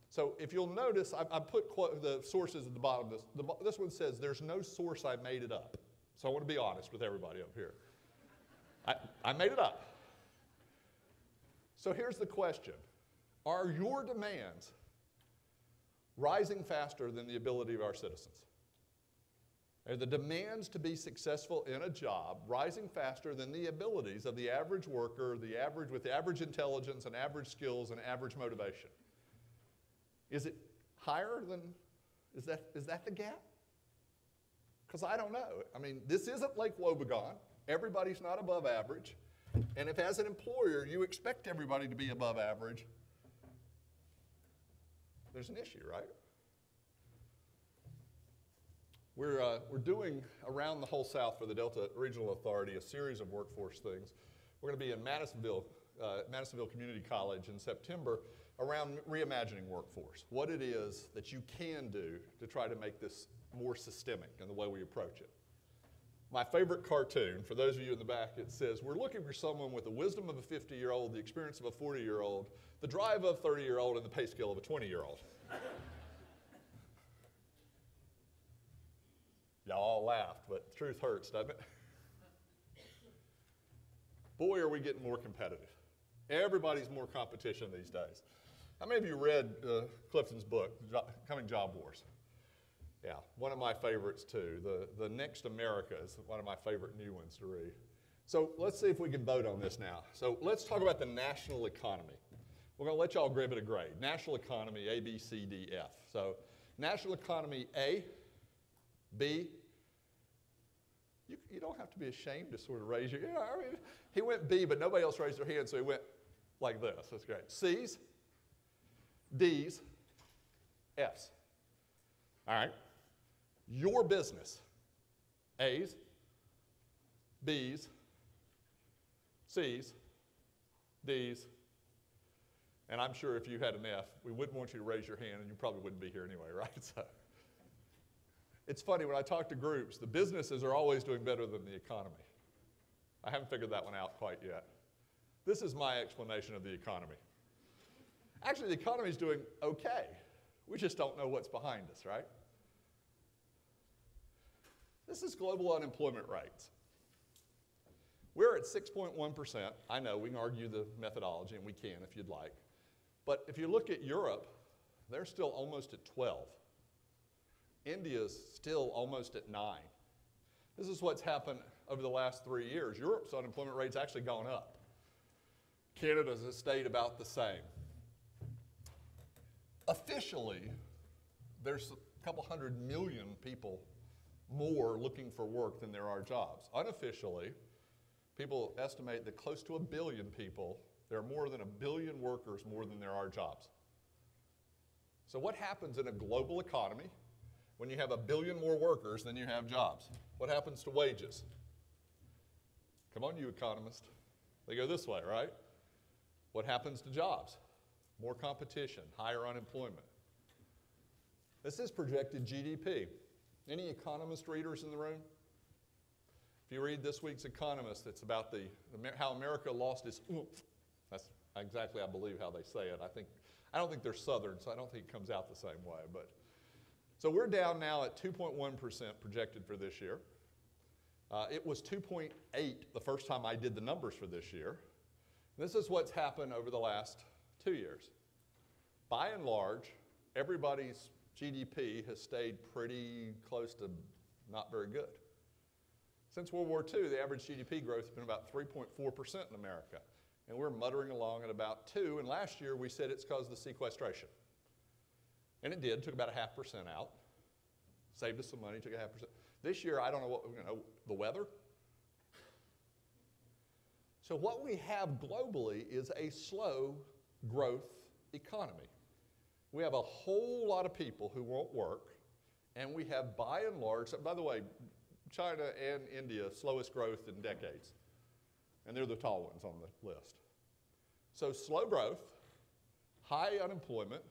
So if you'll notice, I put the sources at the bottom of this. This one says, there's no source, I made it up. So I want to be honest with everybody up here. I made it up. So here's the question. Are your demands rising faster than the ability of our citizens? Are the demands to be successful in a job rising faster than the abilities of the average worker, with the average intelligence and average skills and average motivation? Is it higher than, is that the gap? Because I don't know. This isn't Lake Wobegon. Everybody's not above average. And if as an employer you expect everybody to be above average, there's an issue, right? We're doing around the whole South for the Delta Regional Authority a series of workforce things. We're going to be in Madisonville Community College in September around reimagining workforce, what it is that you can do to try to make this more systemic in the way we approach it. My favorite cartoon, for those of you in the back, it says, we're looking for someone with the wisdom of a 50-year-old, the experience of a 40-year-old, the drive of a 30-year-old, and the pay scale of a 20-year-old. Y'all all laughed, but the truth hurts, doesn't it? boy, are we getting more competitive. Everybody's more competition these days. How many of you read Clifton's book, Coming Job Wars? Yeah, one of my favorites too. The Next America is one of my favorite new ones to read. So let's see if we can vote on this now. So let's talk about the national economy. We're going to let y'all give it a grade. National economy, A, B, C, D, F. So national economy A, B. You don't have to be ashamed to sort of raise your, I mean, he went B, but nobody else raised their hand, so he went like this. That's great. C's, D's, F's. All right. Your business, A's, B's, C's, D's, and I'm sure if you had an F, we wouldn't want you to raise your hand, and you probably wouldn't be here anyway, right? So it's funny, when I talk to groups, the businesses are always doing better than the economy. I haven't figured that one out quite yet. This is my explanation of the economy. Actually, the economy is doing okay. We just don't know what's behind us, right? This is global unemployment rates. We're at 6.1%. I know we can argue the methodology, and we can if you'd like. But if you look at Europe, they're still almost at 12. India's still almost at 9. This is what's happened over the last 3 years. Europe's unemployment rate's actually gone up. Canada's has stayed about the same. Officially, there's a couple 100 million people more looking for work than there are jobs. Unofficially, people estimate that close to 1 billion people, there are more than 1 billion workers more than there are jobs. So what happens in a global economy when you have 1 billion more workers than you have jobs? What happens to wages? Come on, you economists. They go this way, right? What happens to jobs? More competition, higher unemployment. This is projected GDP. Any economist readers in the room? If you read this week's Economist, it's about how America lost its oomph. That's exactly, I believe, how they say it. I don't think they're Southern, so I don't think it comes out the same way. But so we're down now at 2.1% projected for this year. It was 2.8 the first time I did the numbers for this year. This is what's happened over the last 2 years. By and large, everybody's GDP has stayed pretty close to not very good. Since World War II, the average GDP growth has been about 3.4% in America. And we're muttering along at about 2. And last year, we said it's because of the sequestration. And it did, took about 0.5% out. Saved us some money, took 0.5%. This year, I don't know what, the weather. So what we have globally is a slow growth economy. We have a whole lot of people who won't work, and we have, by and large, by the way, China and India, slowest growth in decades. And they're the tall ones on the list. So slow growth, high unemployment,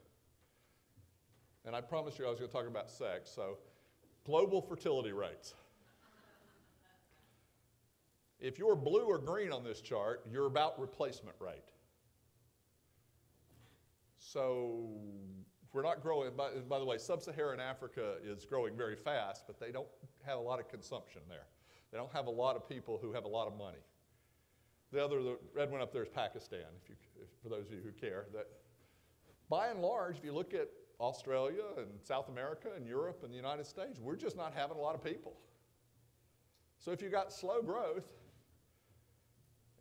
and I promised you I was going to talk about sex, so global fertility rates. If you're blue or green on this chart, you're about replacement rate. So we're not growing, by the way, sub-Saharan Africa is growing very fast, but they don't have a lot of consumption there. They don't have a lot of people who have a lot of money. The red one up there is Pakistan, for those of you who care. That, by and large, if you look at Australia and South America and Europe and the United States, we're just not having a lot of people. So if you've got slow growth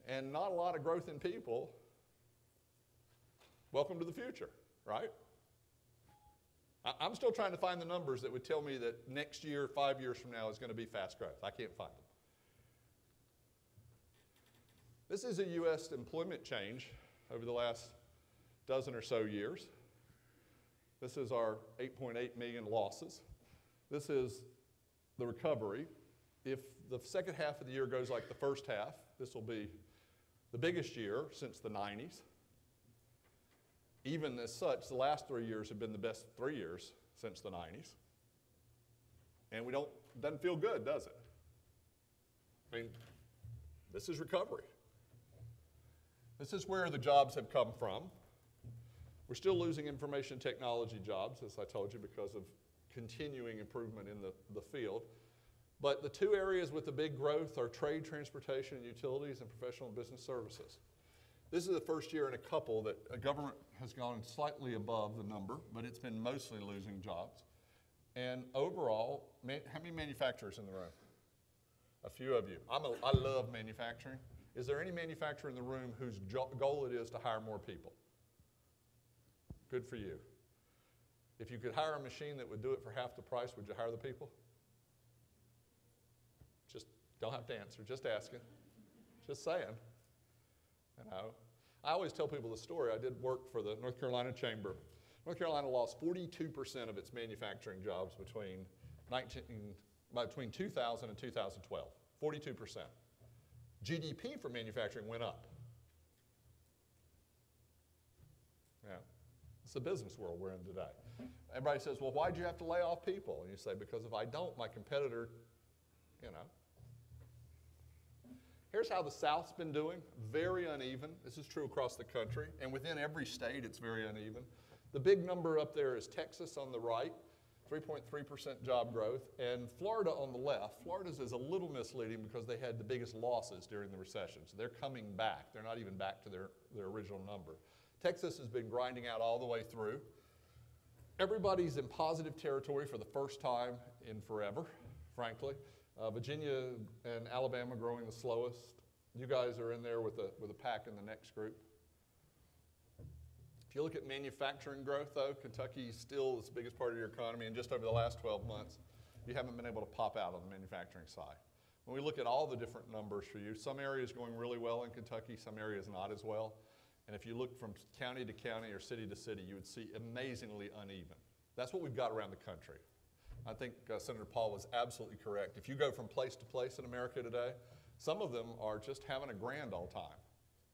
and not a lot of growth in people, welcome to the future, right? I'm still trying to find the numbers that would tell me that next year, 5 years from now, is going to be fast growth. I can't find them. This is a U.S. employment change over the last dozen or so years. This is our 8.8 million losses. This is the recovery. If the second half of the year goes like the first half, this will be the biggest year since the 90s. Even as such, the last 3 years have been the best 3 years since the 90s. And doesn't feel good, does it? I mean, this is recovery. This is where the jobs have come from. We're still losing information technology jobs, as I told you, because of continuing improvement in the field. But the two areas with the big growth are trade, transportation, and utilities, and professional and business services. This is the first year in a couple that a government has gone slightly above the number, but it's been mostly losing jobs. And overall, how many manufacturers in the room? A few of you. I love manufacturing. Is there any manufacturer in the room whose goal it is to hire more people? Good for you. If you could hire a machine that would do it for half the price, would you hire the people? Just don't have to answer, just asking. Just saying. You know, I always tell people the story. I did work for the North Carolina Chamber. North Carolina lost 42% of its manufacturing jobs between 2000 and 2012. 42%. GDP for manufacturing went up. Yeah, it's the business world we're in today. Everybody says, well, why'd you have to lay off people? And you say, because if I don't, my competitor, you know. Here's how the South's been doing. Very uneven. This is true across the country. And within every state, it's very uneven. The big number up there is Texas on the right, 3.3% job growth, and Florida on the left. Florida's is a little misleading because they had the biggest losses during the recession. So they're coming back. They're not even back to their original number. Texas has been grinding out all the way through. Everybody's in positive territory for the first time in forever, frankly. Virginia and Alabama growing the slowest. You guys are in there with a pack in the next group. If you look at manufacturing growth, though, Kentucky still is the biggest part of your economy, and just over the last 12 months, you haven't been able to pop out on the manufacturing side. When we look at all the different numbers for you, some areas going really well in Kentucky, some areas not as well. And if you look from county to county or city to city, you would see amazingly uneven. That's what we've got around the country. I think Senator Paul was absolutely correct. If you go from place to place in America today, some of them are just having a grand all time,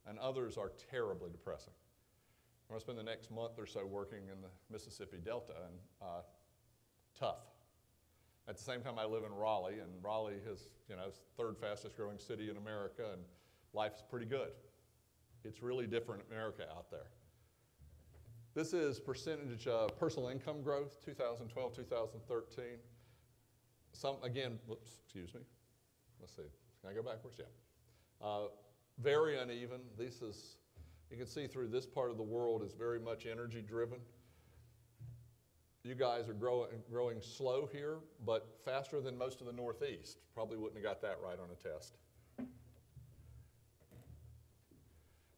and others are terribly depressing. I'm going to spend the next month or so working in the Mississippi Delta, and tough. At the same time, I live in Raleigh, and Raleigh is, you know, third fastest growing city in America, and life's pretty good. It's really different in America out there. This is percentage of personal income growth, 2012, 2013. Whoops, excuse me. Let's see, can I go backwards? Yeah. Very uneven. You can see through this part of the world is very much energy driven. You guys are growing slow here, but faster than most of the Northeast. Probably wouldn't have got that right on a test.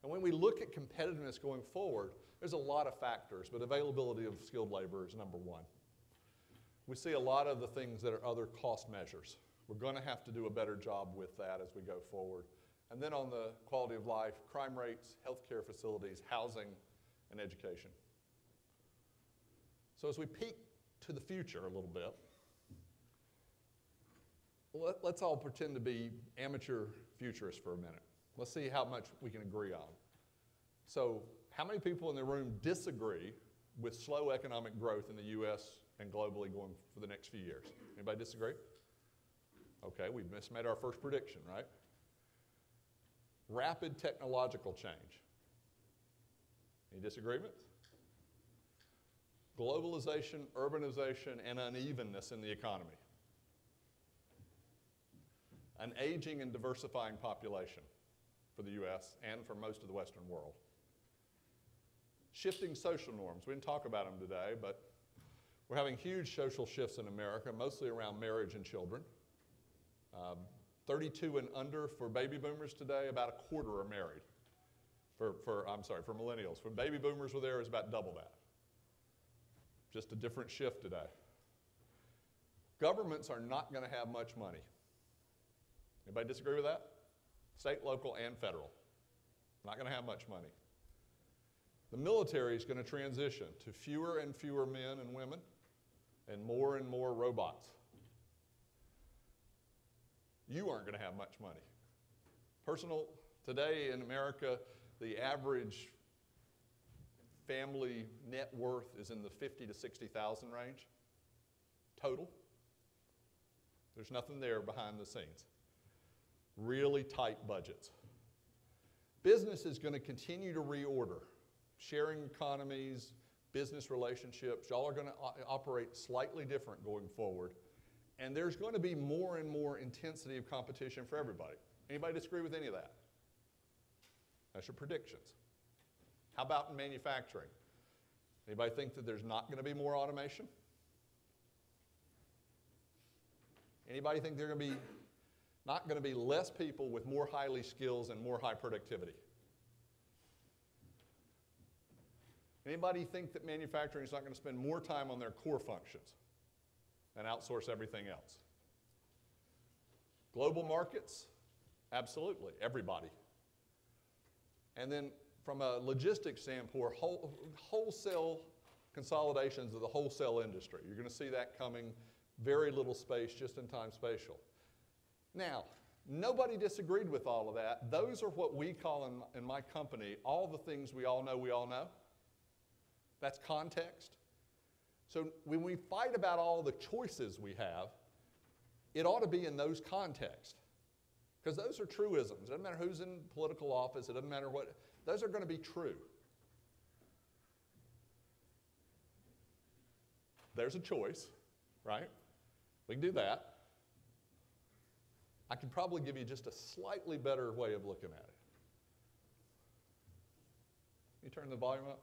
And when we look at competitiveness going forward, there's a lot of factors, but availability of skilled labor is number one. We see a lot of the things that are other cost measures. We're going to have to do a better job with that as we go forward. And then on the quality of life, crime rates, healthcare facilities, housing, and education. So as we peek to the future a little bit, let's all pretend to be amateur futurists for a minute. Let's see how much we can agree on. So how many people in the room disagree with slow economic growth in the U.S. and globally going for the next few years? Anybody disagree? Okay, we've made our first prediction, right? Rapid technological change. Any disagreements? Globalization, urbanization, and unevenness in the economy. An aging and diversifying population for the U.S. and for most of the Western world. Shifting social norms. We didn't talk about them today, but we're having huge social shifts in America, mostly around marriage and children. 32 and under for baby boomers today, about a quarter are married. For millennials. When baby boomers were there, it was about double that. Just a different shift today. Governments are not going to have much money. Anybody disagree with that? State, local, and federal. Not going to have much money. The military is going to transition to fewer and fewer men and women and more robots. You aren't going to have much money. Today in America, the average family net worth is in the 50 to 60,000 range, total. There's nothing there behind the scenes. Really tight budgets. Business is going to continue to reorder. Sharing economies, business relationships, y'all are going to operate slightly different going forward. And there's going to be more and more intensity of competition for everybody. Anybody disagree with any of that? That's your predictions. How about in manufacturing? Anybody think that there's not going to be more automation? Anybody think there are going to be not going to be less people with more highly skills and more high productivity? Anybody think that manufacturing is not going to spend more time on their core functions and outsource everything else? Global markets? Absolutely, everybody. And then from a logistics standpoint, wholesale consolidations of the wholesale industry. You're going to see that coming, very little space, just-in-time spatial. Now, nobody disagreed with all of that. Those are what we call in my company all the things we all know we all know. That's context. So when we fight about all the choices we have, it ought to be in those contexts. Because those are truisms. It doesn't matter who's in political office. It doesn't matter what. Those are going to be true. There's a choice, right? We can do that. I could probably give you just a slightly better way of looking at it. You turn the volume up?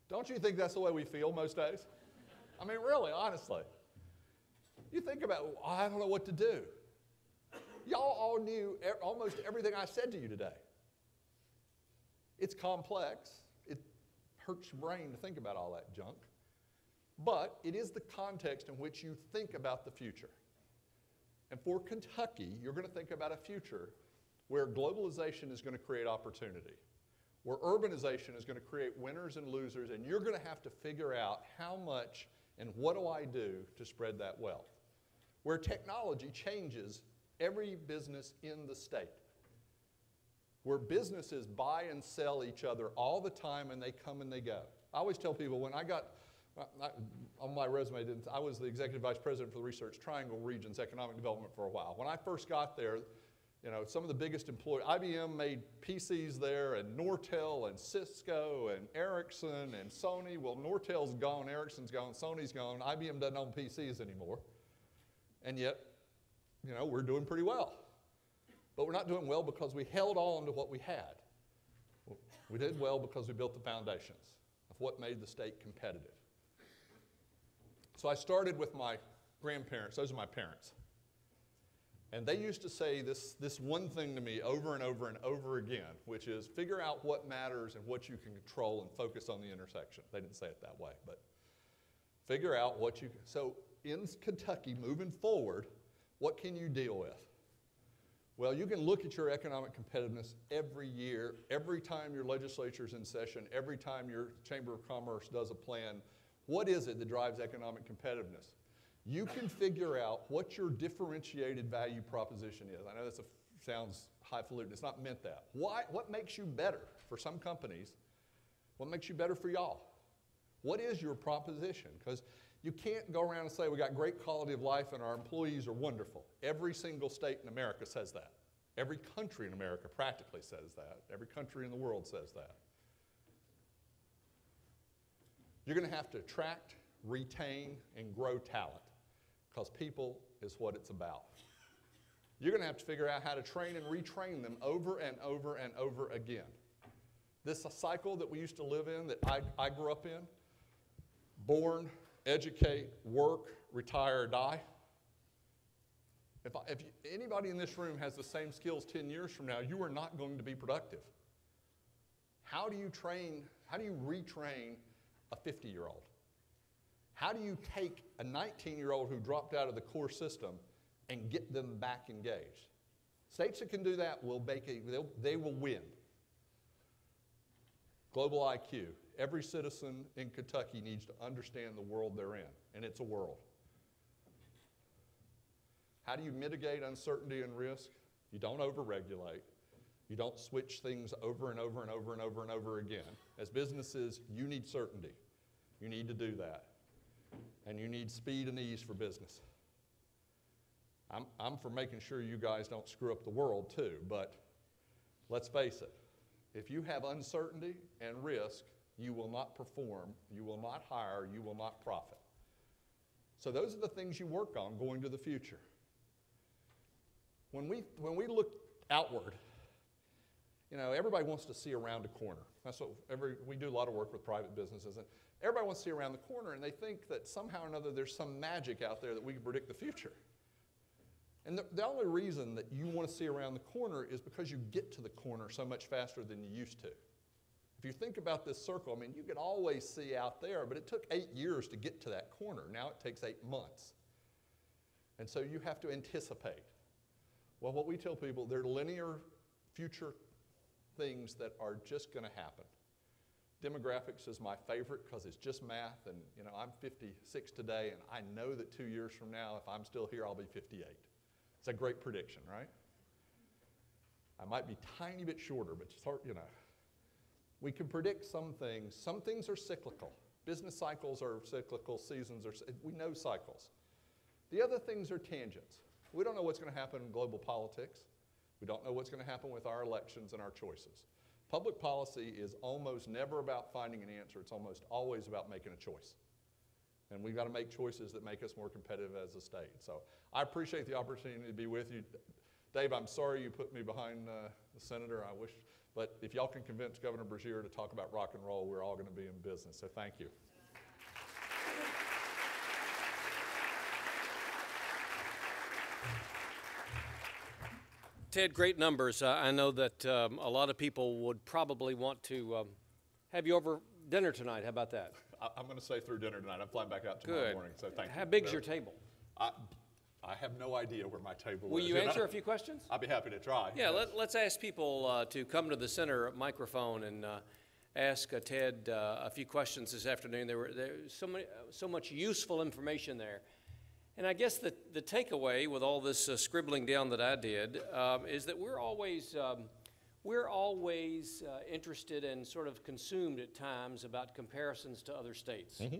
Don't you think that's the way we feel most days? I mean, really, honestly. You think about, oh, I don't know what to do. Y'all all knew almost everything I said to you today. It's complex. It hurts your brain to think about all that junk. But it is the context in which you think about the future. And for Kentucky, you're going to think about a future where globalization is going to create opportunity, where urbanization is going to create winners and losers, and you're going to have to figure out how much and what do I do to spread that wealth, where technology changes every business in the state, where businesses buy and sell each other all the time and they come and they go. I always tell people when I got, on my resume, I was the executive vice president for the Research Triangle Region's economic development for a while. When I first got there, you know, some of the biggest employees, IBM made PCs there, and Nortel and Cisco and Ericsson and Sony. Well, Nortel's gone, Ericsson's gone, Sony's gone. IBM doesn't own PCs anymore. And yet, you know, we're doing pretty well. But we're not doing well because we held on to what we had. We did well because we built the foundations of what made the state competitive. So I started with my grandparents. Those are my parents. And they used to say this one thing to me over and over and over again, which is figure out what matters and what you can control and focus on the intersection. They didn't say it that way, but figure out what you can. So in Kentucky, moving forward, what can you deal with? Well, you can look at your economic competitiveness every year, every time your legislature's in session, every time your Chamber of Commerce does a plan. What is it that drives economic competitiveness? You can figure out what your differentiated value proposition is. I know that sounds highfalutin. It's not meant that. What makes you better for some companies? What makes you better for y'all? What is your proposition? Because you can't go around and say we got great quality of life and our employees are wonderful. Every single state in America says that. Every country in America practically says that. Every country in the world says that. You're going to have to attract, retain, and grow talent. Because people is what it's about. You're going to have to figure out how to train and retrain them over and over and over again. This is a cycle that we used to live in that I grew up in. Born, educate, work, retire, die. If anybody in this room has the same skills 10 years from now, you are not going to be productive. How do you train, how do you retrain a 50-year-old? How do you take a 19-year-old who dropped out of the core system and get them back engaged? States that can do that will they will win. Global IQ. Every citizen in Kentucky needs to understand the world they're in, and it's a world. How do you mitigate uncertainty and risk? You don't overregulate. You don't switch things over and over and over and over and over again. As businesses, you need certainty. You need to do that. And you need speed and ease for business. I'm for making sure you guys don't screw up the world too, but let's face it. If you have uncertainty and risk, you will not perform, you will not hire, you will not profit. So those are the things you work on going to the future. When we look outward, you know, everybody wants to see around a corner. That's what we do a lot of work with private businesses, and everybody wants to see around the corner, and they think that somehow or another there's some magic out there that we can predict the future. And the only reason that you want to see around the corner is because you get to the corner so much faster than you used to. If you think about this circle, I mean, you can always see out there, but it took 8 years to get to that corner. Now it takes 8 months. And so you have to anticipate. Well, what we tell people, they're linear future things that are just going to happen. Demographics is my favorite because it's just math, and you know, I'm 56 today, and I know that 2 years from now, if I'm still here, I'll be 58. It's a great prediction, right? I might be a tiny bit shorter, but you know. We can predict some things. Some things are cyclical. Business cycles are cyclical, seasons are, we know cycles. The other things are tangents. We don't know what's going to happen in global politics. We don't know what's going to happen with our elections and our choices. Public policy is almost never about finding an answer. It's almost always about making a choice. And we've got to make choices that make us more competitive as a state. So I appreciate the opportunity to be with you. Dave, I'm sorry you put me behind the senator. I wish, but if y'all can convince Governor Brazier to talk about rock and roll, we're all going to be in business. So thank you. Ted, great numbers. I know that a lot of people would probably want to have you over dinner tonight. How about that? I'm going to stay through dinner tonight. I'm flying back out tomorrow morning, so thank you. How big's your table? I have no idea where my table is. Will you answer a few questions? I'll be happy to try. Yeah, let's ask people to come to the center microphone and ask Ted a few questions this afternoon. There's so much useful information there. And I guess the takeaway with all this scribbling down that I did is that we're always interested and sort of consumed at times about comparisons to other states. Mm-hmm.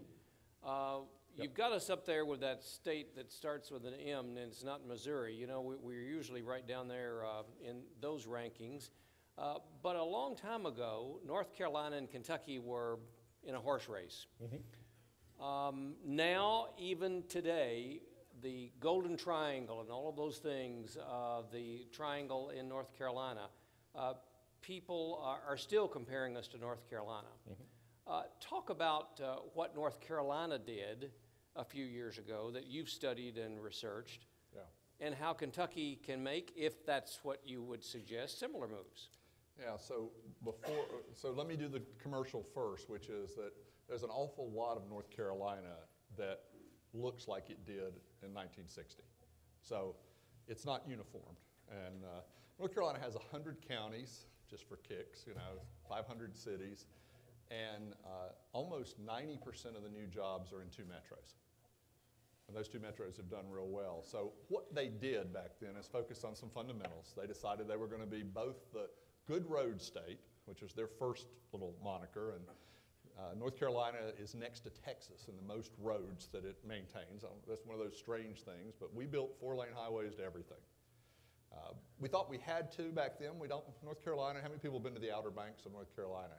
You've got us up there with that state that starts with an M, and it's not Missouri. You know, we're usually right down there in those rankings. But a long time ago, North Carolina and Kentucky were in a horse race. Mm-hmm. Now, even today, the Golden Triangle and all of those things, the triangle in North Carolina, people are still comparing us to North Carolina. Mm-hmm. Talk about what North Carolina did a few years ago that you've studied and researched, and how Kentucky can make, if that's what you would suggest, similar moves. Yeah, so let me do the commercial first, which is that there's an awful lot of North Carolina that looks like it did in 1960. So it's not uniformed. And North Carolina has 100 counties, just for kicks, 500 cities, and almost 90% of the new jobs are in 2 metros. And those 2 metros have done real well. So what they did back then is focus on some fundamentals. They decided they were going to be both the good road state, which was their first little moniker, and North Carolina is next to Texas in the most roads that it maintains. That's one of those strange things, but we built 4-lane highways to everything. We thought we had to back then. We don't. North Carolina, how many people have been to the Outer Banks of North Carolina?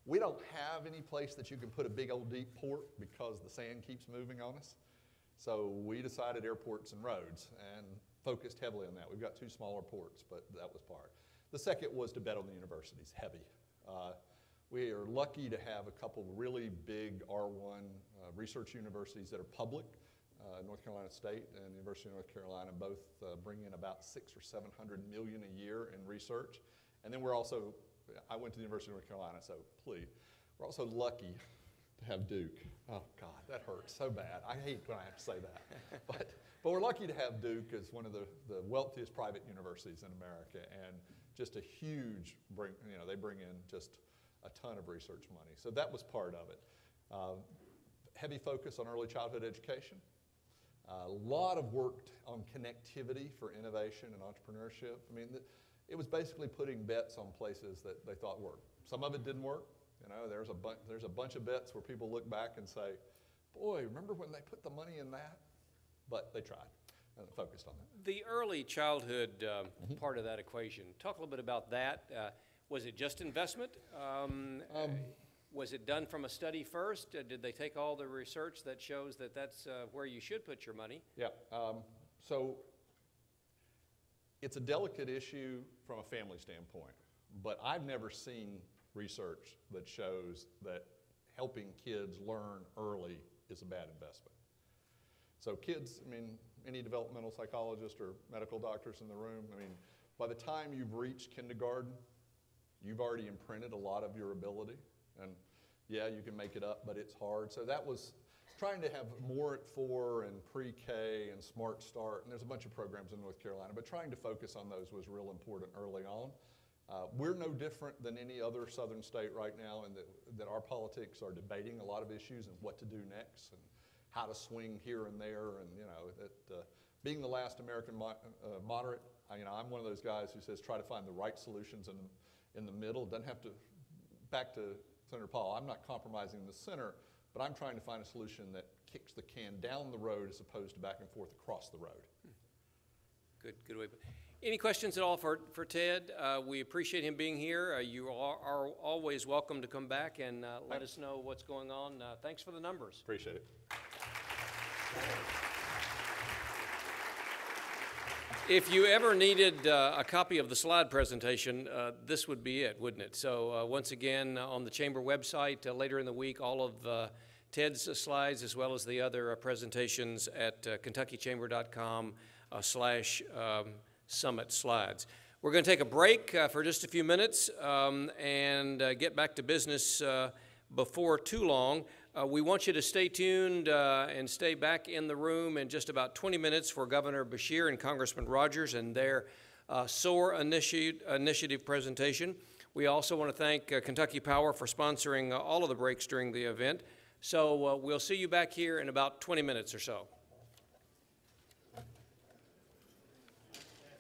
We don't have any place that you can put a big old deep port because the sand keeps moving on us. So we decided airports and roads and focused heavily on that. We've got 2 smaller ports, but that was part. The second was to bet on the universities, heavy. We are lucky to have a couple really big R1 research universities that are public. North Carolina State and the University of North Carolina both bring in about $600 or $700 million a year in research. And then I went to the University of North Carolina, so we're also lucky to have Duke. Oh, God, that hurts so bad. I hate when I have to say that. But we're lucky to have Duke as one of the wealthiest private universities in America, and just a huge, they bring in just a ton of research money. So that was part of it. Heavy focus on early childhood education. A lot of work on connectivity for innovation and entrepreneurship. I mean, it was basically putting bets on places that they thought worked. Some of it didn't work. You know, there's a bunch of bets where people look back and say, boy, remember when they put the money in that? But they tried and focused on that. The early childhood part of that equation, talk a little bit about that. Was it just investment? Was it done from a study first? Did they take all the research that shows that that's where you should put your money? Yeah. So it's a delicate issue from a family standpoint, but I've never seen research that shows that helping kids learn early is a bad investment. So kids, I mean, any developmental psychologist or medical doctors in the room, I mean, by the time you've reached kindergarten, you've already imprinted a lot of your ability. And yeah, you can make it up, but it's hard. So that was trying to have more at 4 and pre-K and Smart Start, and there's a bunch of programs in North Carolina, but trying to focus on those was real important early on. We're no different than any other southern state right now in that our politics are debating a lot of issues and what to do next and how to swing here and there. And, you know, that being the last American moderate, I'm one of those guys who says try to find the right solutions in the middle. Doesn't have to, back to Senator Paul, I'm not compromising the center, but I'm trying to find a solution that kicks the can down the road as opposed to back and forth across the road. Good way. Any questions at all for Ted? We appreciate him being here. You are always welcome to come back and let us know what's going on. Thanks for the numbers. Appreciate it. If you ever needed a copy of the slide presentation, this would be it, wouldn't it? So once again, on the Chamber website later in the week, all of Ted's slides as well as the other presentations at kentuckychamber.com/summit slides. We're going to take a break for just a few minutes and get back to business before too long. We want you to stay tuned and stay back in the room in just about 20 minutes for Governor Beshear and Congressman Rogers and their SOAR initiative presentation. We also want to thank Kentucky Power for sponsoring all of the breaks during the event. So we'll see you back here in about 20 minutes or so.